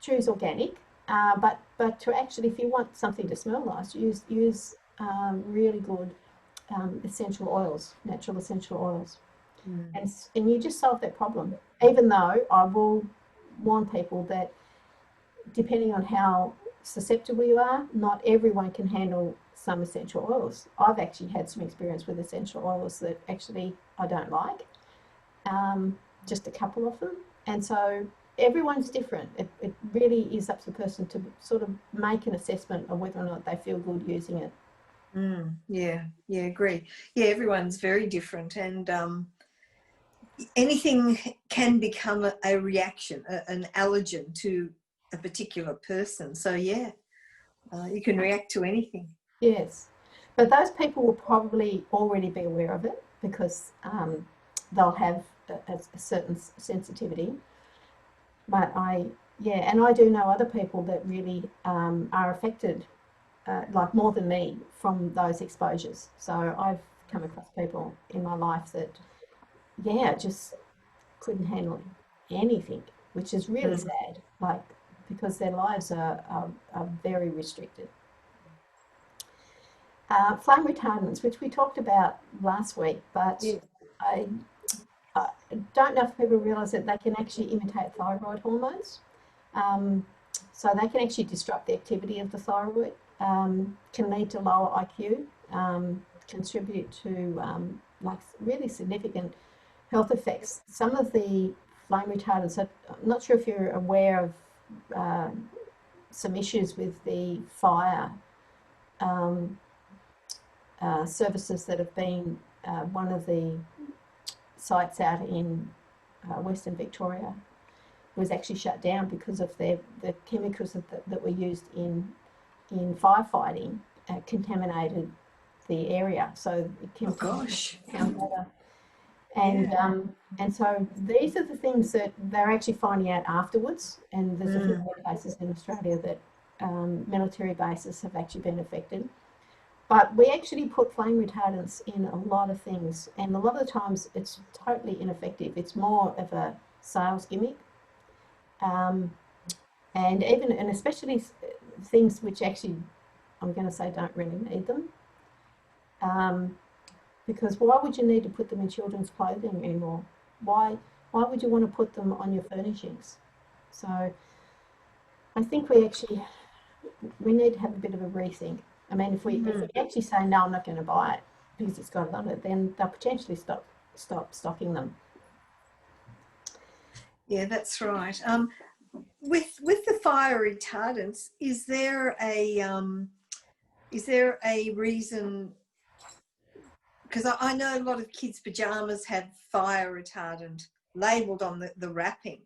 choose organic, but to actually, if you want something to smell nice, use really good essential oils, natural essential oils. Mm. And you just solve that problem. Even though I will warn people that depending on how susceptible you are, not everyone can handle some essential oils. I've actually had some experience with essential oils that actually I don't like, just a couple of them. And so everyone's different. It really is up to the person to sort of make an assessment of whether or not they feel good using it. Mm. Yeah, yeah, agree. Yeah, everyone's very different, and anything can become a reaction, an allergen to a particular person. So yeah, you can react to anything. Yes, but those people will probably already be aware of it because they'll have a certain sensitivity. But yeah, and I do know other people that really are affected, like more than me, from those exposures. So I've come across people in my life that, yeah, just couldn't handle anything, which is really Mm. sad, like because their lives are very restricted. Flame retardants, which we talked about last week, but Yeah. I, I don't know if people realise that they can actually imitate thyroid hormones. Um, so they can actually disrupt the activity of the thyroid, can lead to lower IQ, contribute to like really significant health effects. Some of the flame retardants, I'm not sure if you're aware of uh, some issues with the fire um, services that have been one of the sites out in Western Victoria was actually shut down because of the chemicals that were used in firefighting contaminated the area. So it Oh contaminated gosh. town water. And Yeah. and so these are the things that they're actually finding out afterwards. And there's a few Mm. more cases in Australia that military bases have actually been affected. But we actually put flame retardants in a lot of things, and a lot of the times it's totally ineffective. It's more of a sales gimmick, um, and especially things which actually I'm going to say don't really need them. Um, because why would you need to put them in children's clothing anymore? Why would you want to put them on your furnishings? So I think we need to have a bit of a rethink. I mean, if we Mm. actually say no, I'm not going to buy it because it's got it on it, then they'll potentially stop stocking them. Yeah, that's right. With the fire retardants, is there a reason? Because I know a lot of kids' pajamas have fire retardant labelled on the wrapping,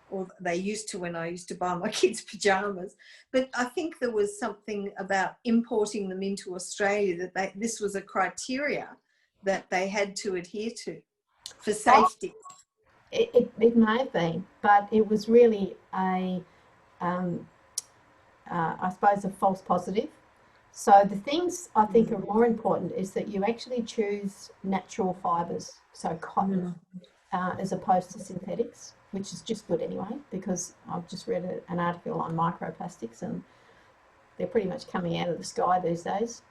or they used to when I used to buy my kids' pajamas. But I think there was something about importing them into Australia that this was a criteria that they had to adhere to for Oh, safety. It may have been, but it was really um, I suppose, a false positive. So the things I think are more important is that you actually choose natural fibres, so cotton, as opposed to synthetics, which is just good anyway, because I've just read an article on microplastics and they're pretty much coming out of the sky these days,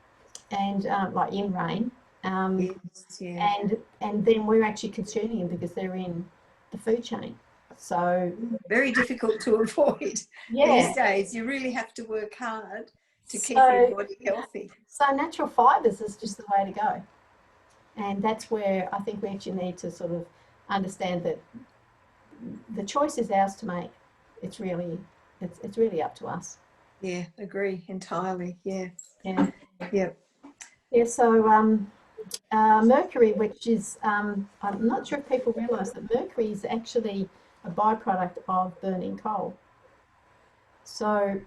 and like in rain. Um, Yes, yeah. and then we're actually consuming them because they're in the food chain. So Very difficult to avoid yeah, these days. You really have to work hard to keep your so body healthy. so natural fibres is just the way to go, and that's where I think we actually need to sort of understand that the choice is ours to make. It's really up to us. Yeah, agree entirely. Yeah, Yeah, yeah. yeah. So mercury, which is I'm not sure if people realise that mercury is actually a byproduct of burning coal. So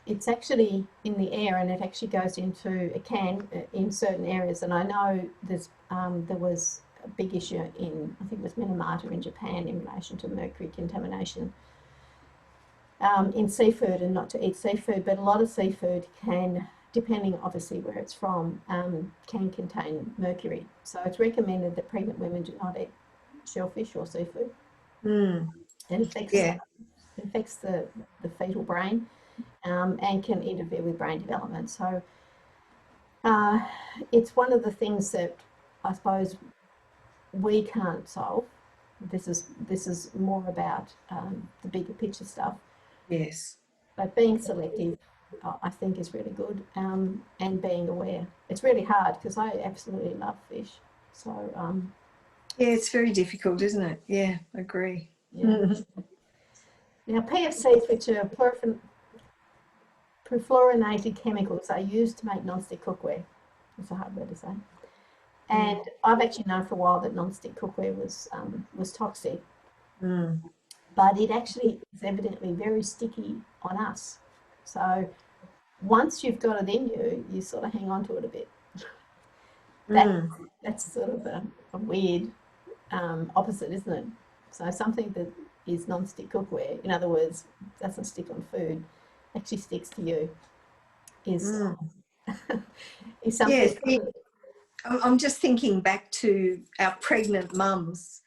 it's actually in the air and it actually goes into a can in certain areas. And I know there was a big issue in, I think it was Minamata in Japan in relation to mercury contamination in seafood, and not to eat seafood, but a lot of seafood can, depending obviously where it's from, can contain mercury. So it's recommended that pregnant women do not eat shellfish or seafood. Mm, It affects, yeah. the fetal brain and can interfere with brain development. So it's one of the things that I suppose we can't solve. This is more about the bigger picture stuff. Yes. But being selective, I think, is really good, and being aware. It's really hard because I absolutely love fish. So Yeah, it's very difficult, isn't it? Yeah, agree. yeah. Now PFCs, which are perfluorinated chemicals, are used to make non-stick cookware. It's a hard word to say. And I've actually known for a while that non-stick cookware was toxic, Mm. but it actually is evidently very sticky on us. So once you've got it in you, you sort of hang on to it a bit. That Mm. that's sort of a weird opposite, isn't it? So something that is non-stick cookware, in other words, doesn't stick on food, actually sticks to you, is Mm. is Yes, something. I'm just thinking back to our pregnant mums.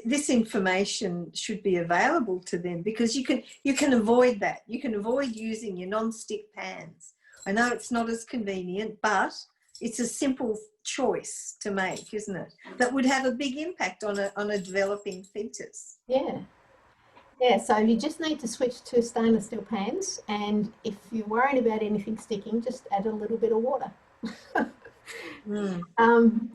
This information should be available to them because you can avoid that. You can avoid using your non-stick pans. I know it's not as convenient, but it's a simple choice to make, isn't it? That would have a big impact on a developing fetus. Yeah, yeah. So you just need to switch to stainless steel pans, and if you're worried about anything sticking, just add a little bit of water. Mm. Um,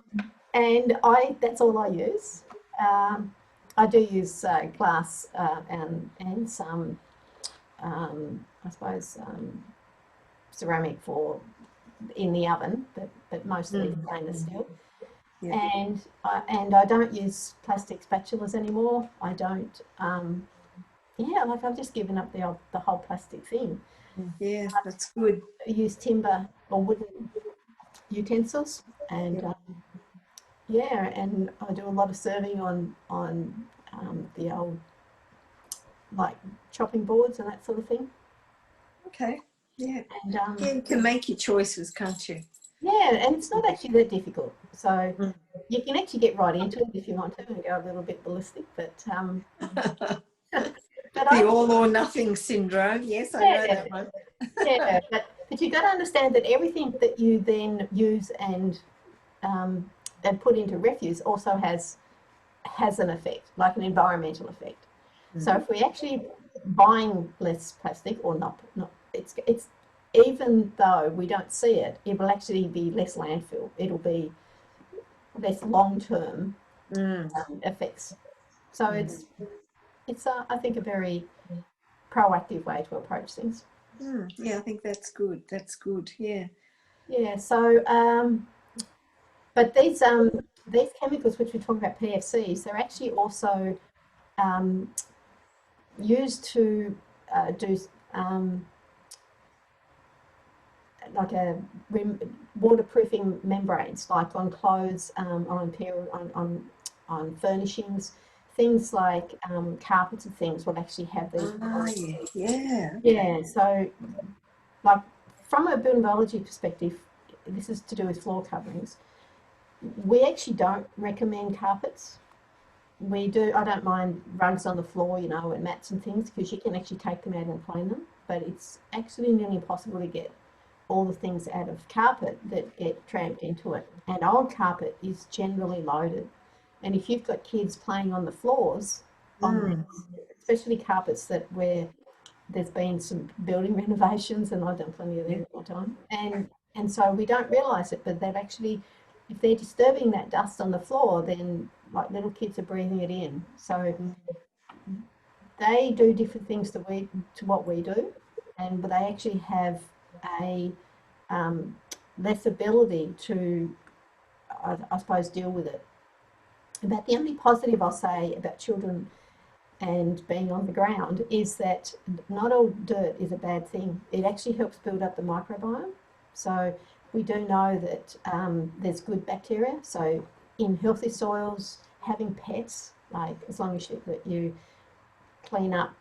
and that's all I use. I do use glass and some, I suppose, ceramic for in the oven, but mostly stainless steel. Yeah. And I don't use plastic spatulas anymore. I don't. Yeah, like I've just given up the whole plastic thing. Yeah, that's good. I use timber or wooden utensils, and Yeah. yeah, and I do a lot of serving on the old like chopping boards and that sort of thing. Okay. Yeah. And Yeah, you can make your choices, can't you? yeah, and it's not actually that difficult. So Mm. you can actually get right into it if you want to and go a little bit ballistic. But but The I all or nothing syndrome. Yes, I know yeah that one. yeah. But you've got to understand that everything that you then use um, and put into refuse also has an effect, like an environmental effect. So if we actually buying less plastic or not it's even though we don't see it, it will actually be less landfill. It'll be less long-term Mm. effects. So it's I think a very proactive way to approach things. Yeah, I think that's good. That's good. Yeah. Yeah. So but these chemicals which we talk about PFCs, they're actually also um, used to do like waterproofing membranes, like on clothes, on furnishings, things like carpets and things will actually have these. Yeah, so like from a building biology perspective, this is to do with floor coverings. We actually don't recommend carpets. We do, I don't mind rugs on the floor, you know, and mats and things, because you can actually take them out and clean them, but it's actually nearly impossible to get all the things out of carpet that get tramped into it. And old carpet is generally loaded. And if you've got kids playing on the floors, on especially carpets that where there's been some building renovations, and I've done plenty of them in my time, and so we don't realise it, but they've actually, if they're disturbing that dust on the floor, then like little kids are breathing it in. So they do different things to what we do, and but they actually have a less ability to, I suppose, deal with it. But the only positive I'll say about children and being on the ground is that not all dirt is a bad thing. It actually helps build up the microbiome. So we do know that there's good bacteria. So in healthy soils, having pets, like as long as you clean up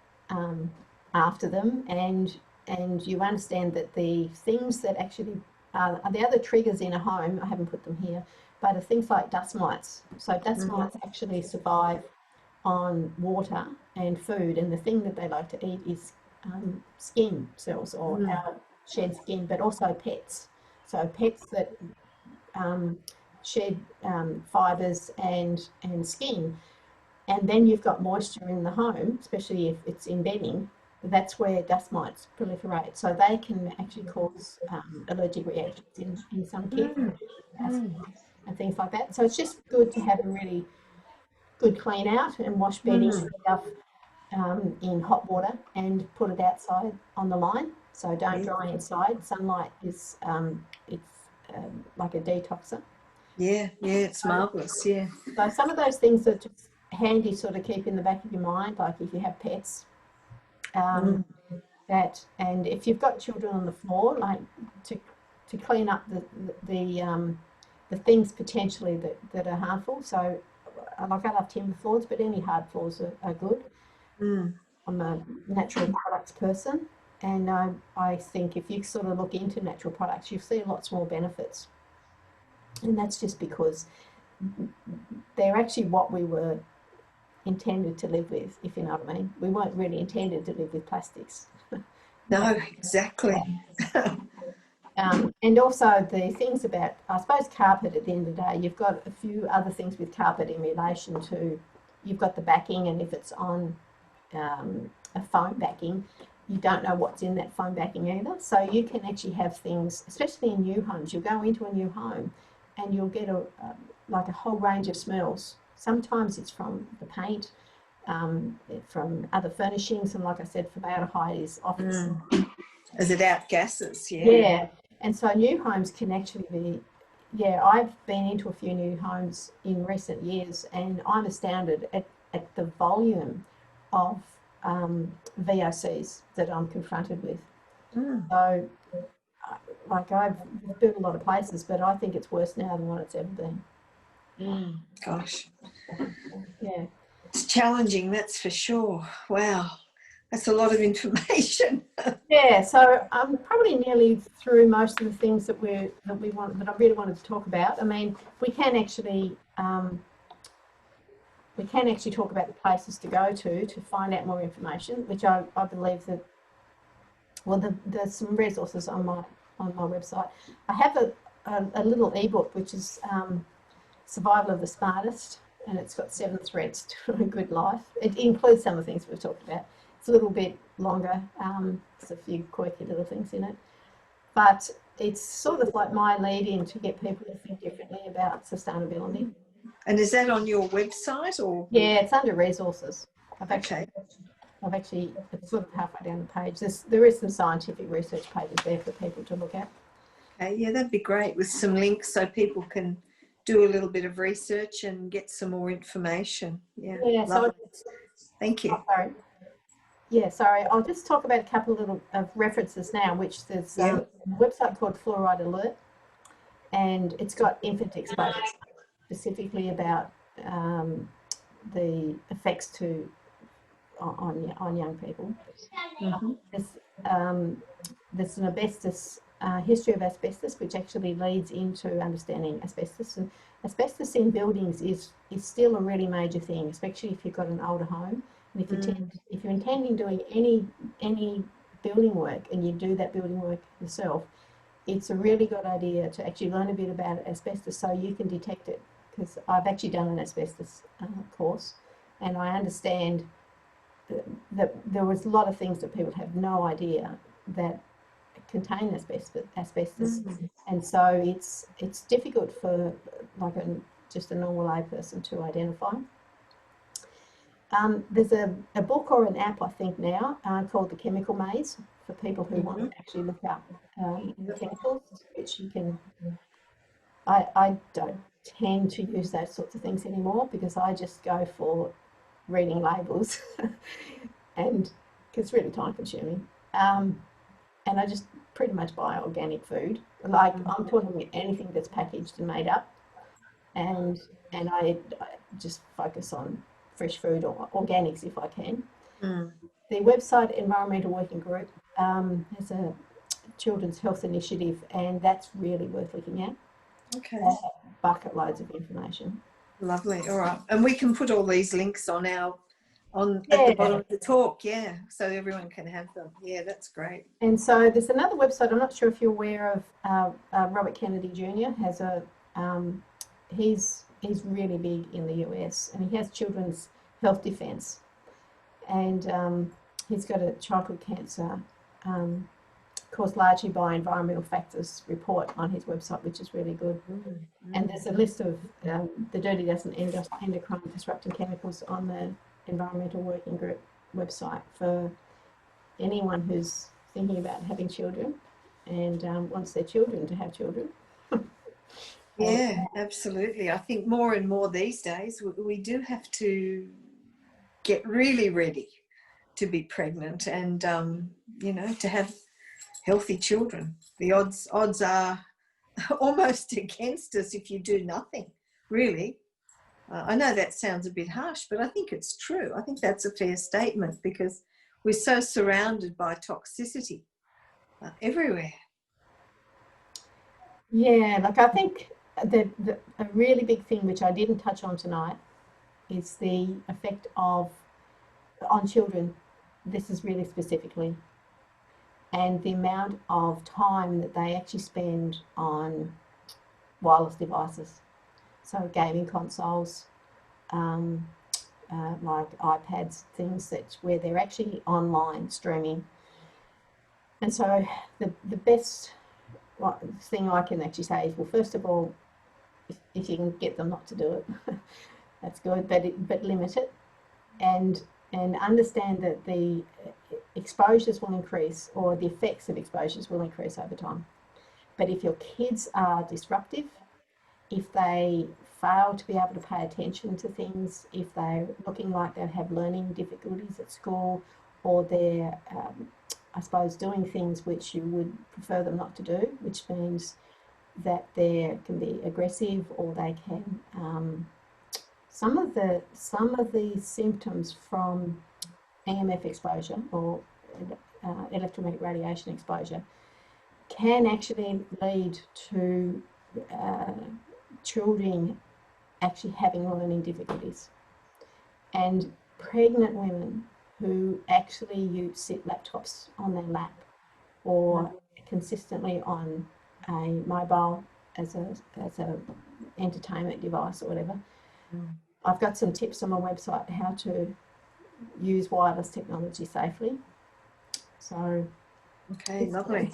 after them, and you understand that the things that actually are the other triggers in a home, I haven't put them here, but are things like dust mites. So dust mites actually survive on water and food, and the thing that they like to eat is skin cells, or our shed skin, but also pets. So pets that shed fibres and skin, and then you've got moisture in the home, especially if it's in bedding. That's where dust mites proliferate. So they can actually cause allergic reactions in some kids and things like that. So it's just good to have a really good clean out and wash bedding and stuff in hot water and put it outside on the line. So don't dry inside. Sunlight is like a detoxer. Yeah, it's marvellous. Yeah. So some of those things are just handy sort of keep in the back of your mind, like if you have pets, that, and if you've got children on the floor, like to clean up the things potentially that are harmful. So like I love timber floors, but any hard floors are good. I'm a natural products person, and I think if you sort of look into natural products, you'll see lots more benefits. And that's just because they're actually what we were intended to live with, if you know what I mean. We weren't really intended to live with plastics. No, exactly. And also the things about, I suppose, carpet at the end of the day, you've got a few other things with carpet in relation to, you've got the backing, and if it's on a foam backing, you don't know what's in that foam backing either. So you can actually have things, especially in new homes, you'll go into a new home and you'll get like a whole range of smells. Sometimes it's from the paint, from other furnishings, and like I said, formaldehyde is often... As it out gases, Yeah, and so new homes can actually be, I've been into a few new homes in recent years, and I'm astounded at the volume of VOCs that I'm confronted with. So, like, I've built a lot of places, but I think it's worse now than what it's ever been. Gosh. Yeah. It's challenging, that's for sure. Wow. That's a lot of information. Yeah, so I'm probably nearly through most of the things that I really wanted to talk about. I mean, we can actually talk about the places to go to find out more information, which I believe that, well, there's some resources on my website. I have a little ebook which is Survival of the Smartest, and it's got 7 threads to a good life. It includes some of the things we've talked about. It's a little bit longer. There's a few quirky little things in it, but it's sort of like my lead in to get people to think differently about sustainability. And is that on your website, or? Yeah, it's under resources. I've actually, it's sort of halfway down the page. There is some scientific research papers there for people to look at. Okay, yeah, that'd be great, with some links so people can do a little bit of research and get some more information. Yeah, so thank you. Sorry. Yeah, sorry. I'll just talk about a couple of references now, which there's a website called Fluoride Alert, and it's got infant exposure, specifically about the effects on young people. Mm-hmm. There's an asbestos history of asbestos, which actually leads into understanding asbestos. And asbestos in buildings is still a really major thing, especially if you've got an older home. And if you're intending doing any building work and you do that building work yourself, it's a really good idea to actually learn a bit about asbestos so you can detect it. Because I've actually done an asbestos course, and I understand that there was a lot of things that people have no idea that contain asbestos, and so it's difficult for like just a normal lay person to identify. There's a book or an app I think now called The Chemical Maze for people who want to actually look up chemicals, which you can. I don't tend to use those sorts of things anymore because I just go for reading labels and it's really time consuming. And I just pretty much buy organic food. Like I'm talking anything that's packaged and made up, and I just focus on fresh food or organics if I can. The website Environmental Working Group has a children's health initiative, and that's really worth looking at. Okay. Bucket loads of information. Lovely. All right, and we can put all these links on at the bottom of the talk, so everyone can have them. Yeah, that's great. And so there's another website. I'm not sure if you're aware of. Robert Kennedy Jr. has a. He's really big in the US, and he has Children's Health Defence, and he's got a childhood cancer caused largely by environmental factors report on his website, which is really good. And there's a list of the dirty dust and endocrine disrupting chemicals on the Environmental Working Group website for anyone who's thinking about having children and wants their children to have children. Yeah, absolutely. I think more and more these days we do have to get really ready to be pregnant and to have healthy children. The odds are almost against us if you do nothing, really. I know that sounds a bit harsh, but I think it's true. I think that's a fair statement because we're so surrounded by toxicity everywhere. Yeah, like I think a really big thing which I didn't touch on tonight is the effect on children. This is really specifically, and the amount of time that they actually spend on wireless devices. So gaming consoles, like iPads, things where they're actually online streaming. And so the best thing I can actually say is, well, first of all, if you can get them not to do it, that's good, but limit it, and understand that the exposures will increase, or the effects of exposures will increase over time. But if your kids are disruptive, if they fail to be able to pay attention to things, if they're looking like they have learning difficulties at school, or they're, I suppose, doing things which you would prefer them not to do, which means that they can be aggressive, or they can, some of the symptoms from EMF exposure or electromagnetic radiation exposure can actually lead to children actually having learning difficulties. And pregnant women who actually sit laptops on their lap or consistently on a mobile as a entertainment device or whatever. I've got some tips on my website how to use wireless technology safely. So okay, lovely.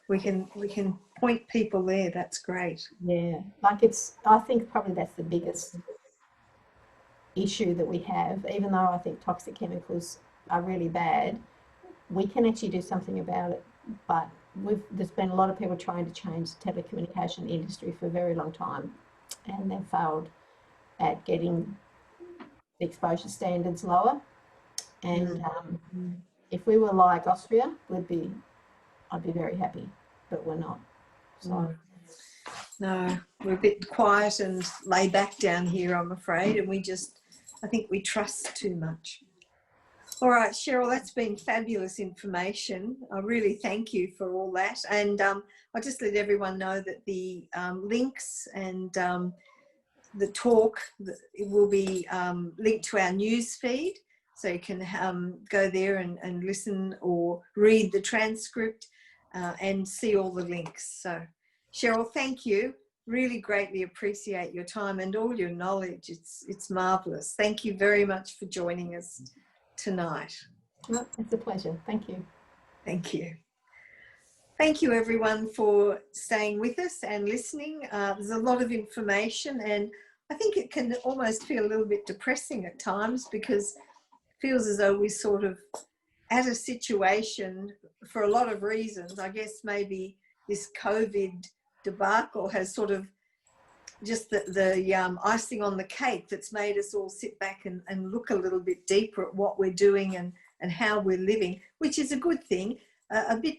We can point people there. That's great. Yeah, like I think probably that's the biggest issue that we have. Even though I think toxic chemicals are really bad, we can actually do something about it. But there's been a lot of people trying to change the telecommunication industry for a very long time, and they've failed at getting the exposure standards lower. And if we were like Austria, I'd be very happy, but we're not. So no, we're a bit quiet and laid back down here, I'm afraid, and we just I think we trust too much. All right, Cheryl, that's been fabulous information. I really thank you for all that. And I'll just let everyone know that the links and the talk it will be linked to our news feed. So you can go there and listen or read the transcript and see all the links. So Cheryl, thank you. Really greatly appreciate your time and all your knowledge. It's marvellous. Thank you very much for joining us tonight. Well, it's a pleasure. Thank you. Thank you. Thank you everyone for staying with us and listening. There's a lot of information and I think it can almost feel a little bit depressing at times because it feels as though we're sort of at a situation for a lot of reasons. I guess maybe this COVID debacle has sort of just the icing on the cake that's made us all sit back and look a little bit deeper at what we're doing and how we're living, which is a good thing. A bit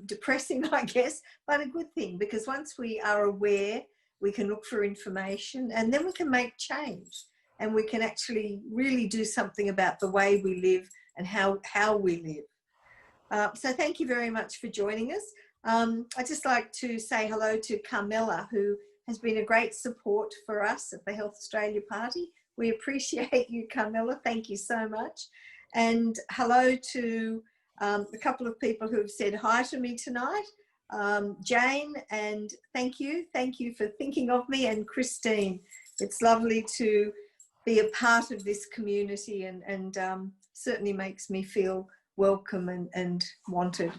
depressing, I guess, but a good thing, because once we are aware, we can look for information and then we can make change and we can actually really do something about the way we live and how we live. So thank you very much for joining us. I'd just like to say hello to Carmela, who has been a great support for us at the Health Australia Party. We appreciate you, Carmela. Thank you so much. And hello to a couple of people who have said hi to me tonight. Jane, and thank you for thinking of me, and Christine. It's lovely to be a part of this community and certainly makes me feel welcome and wanted.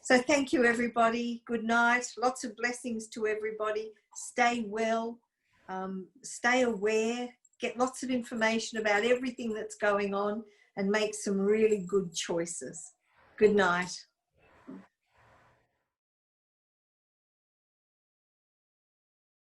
So thank you everybody. Good night. Lots of blessings to everybody. Stay well, stay aware, get lots of information about everything that's going on and make some really good choices. Good night.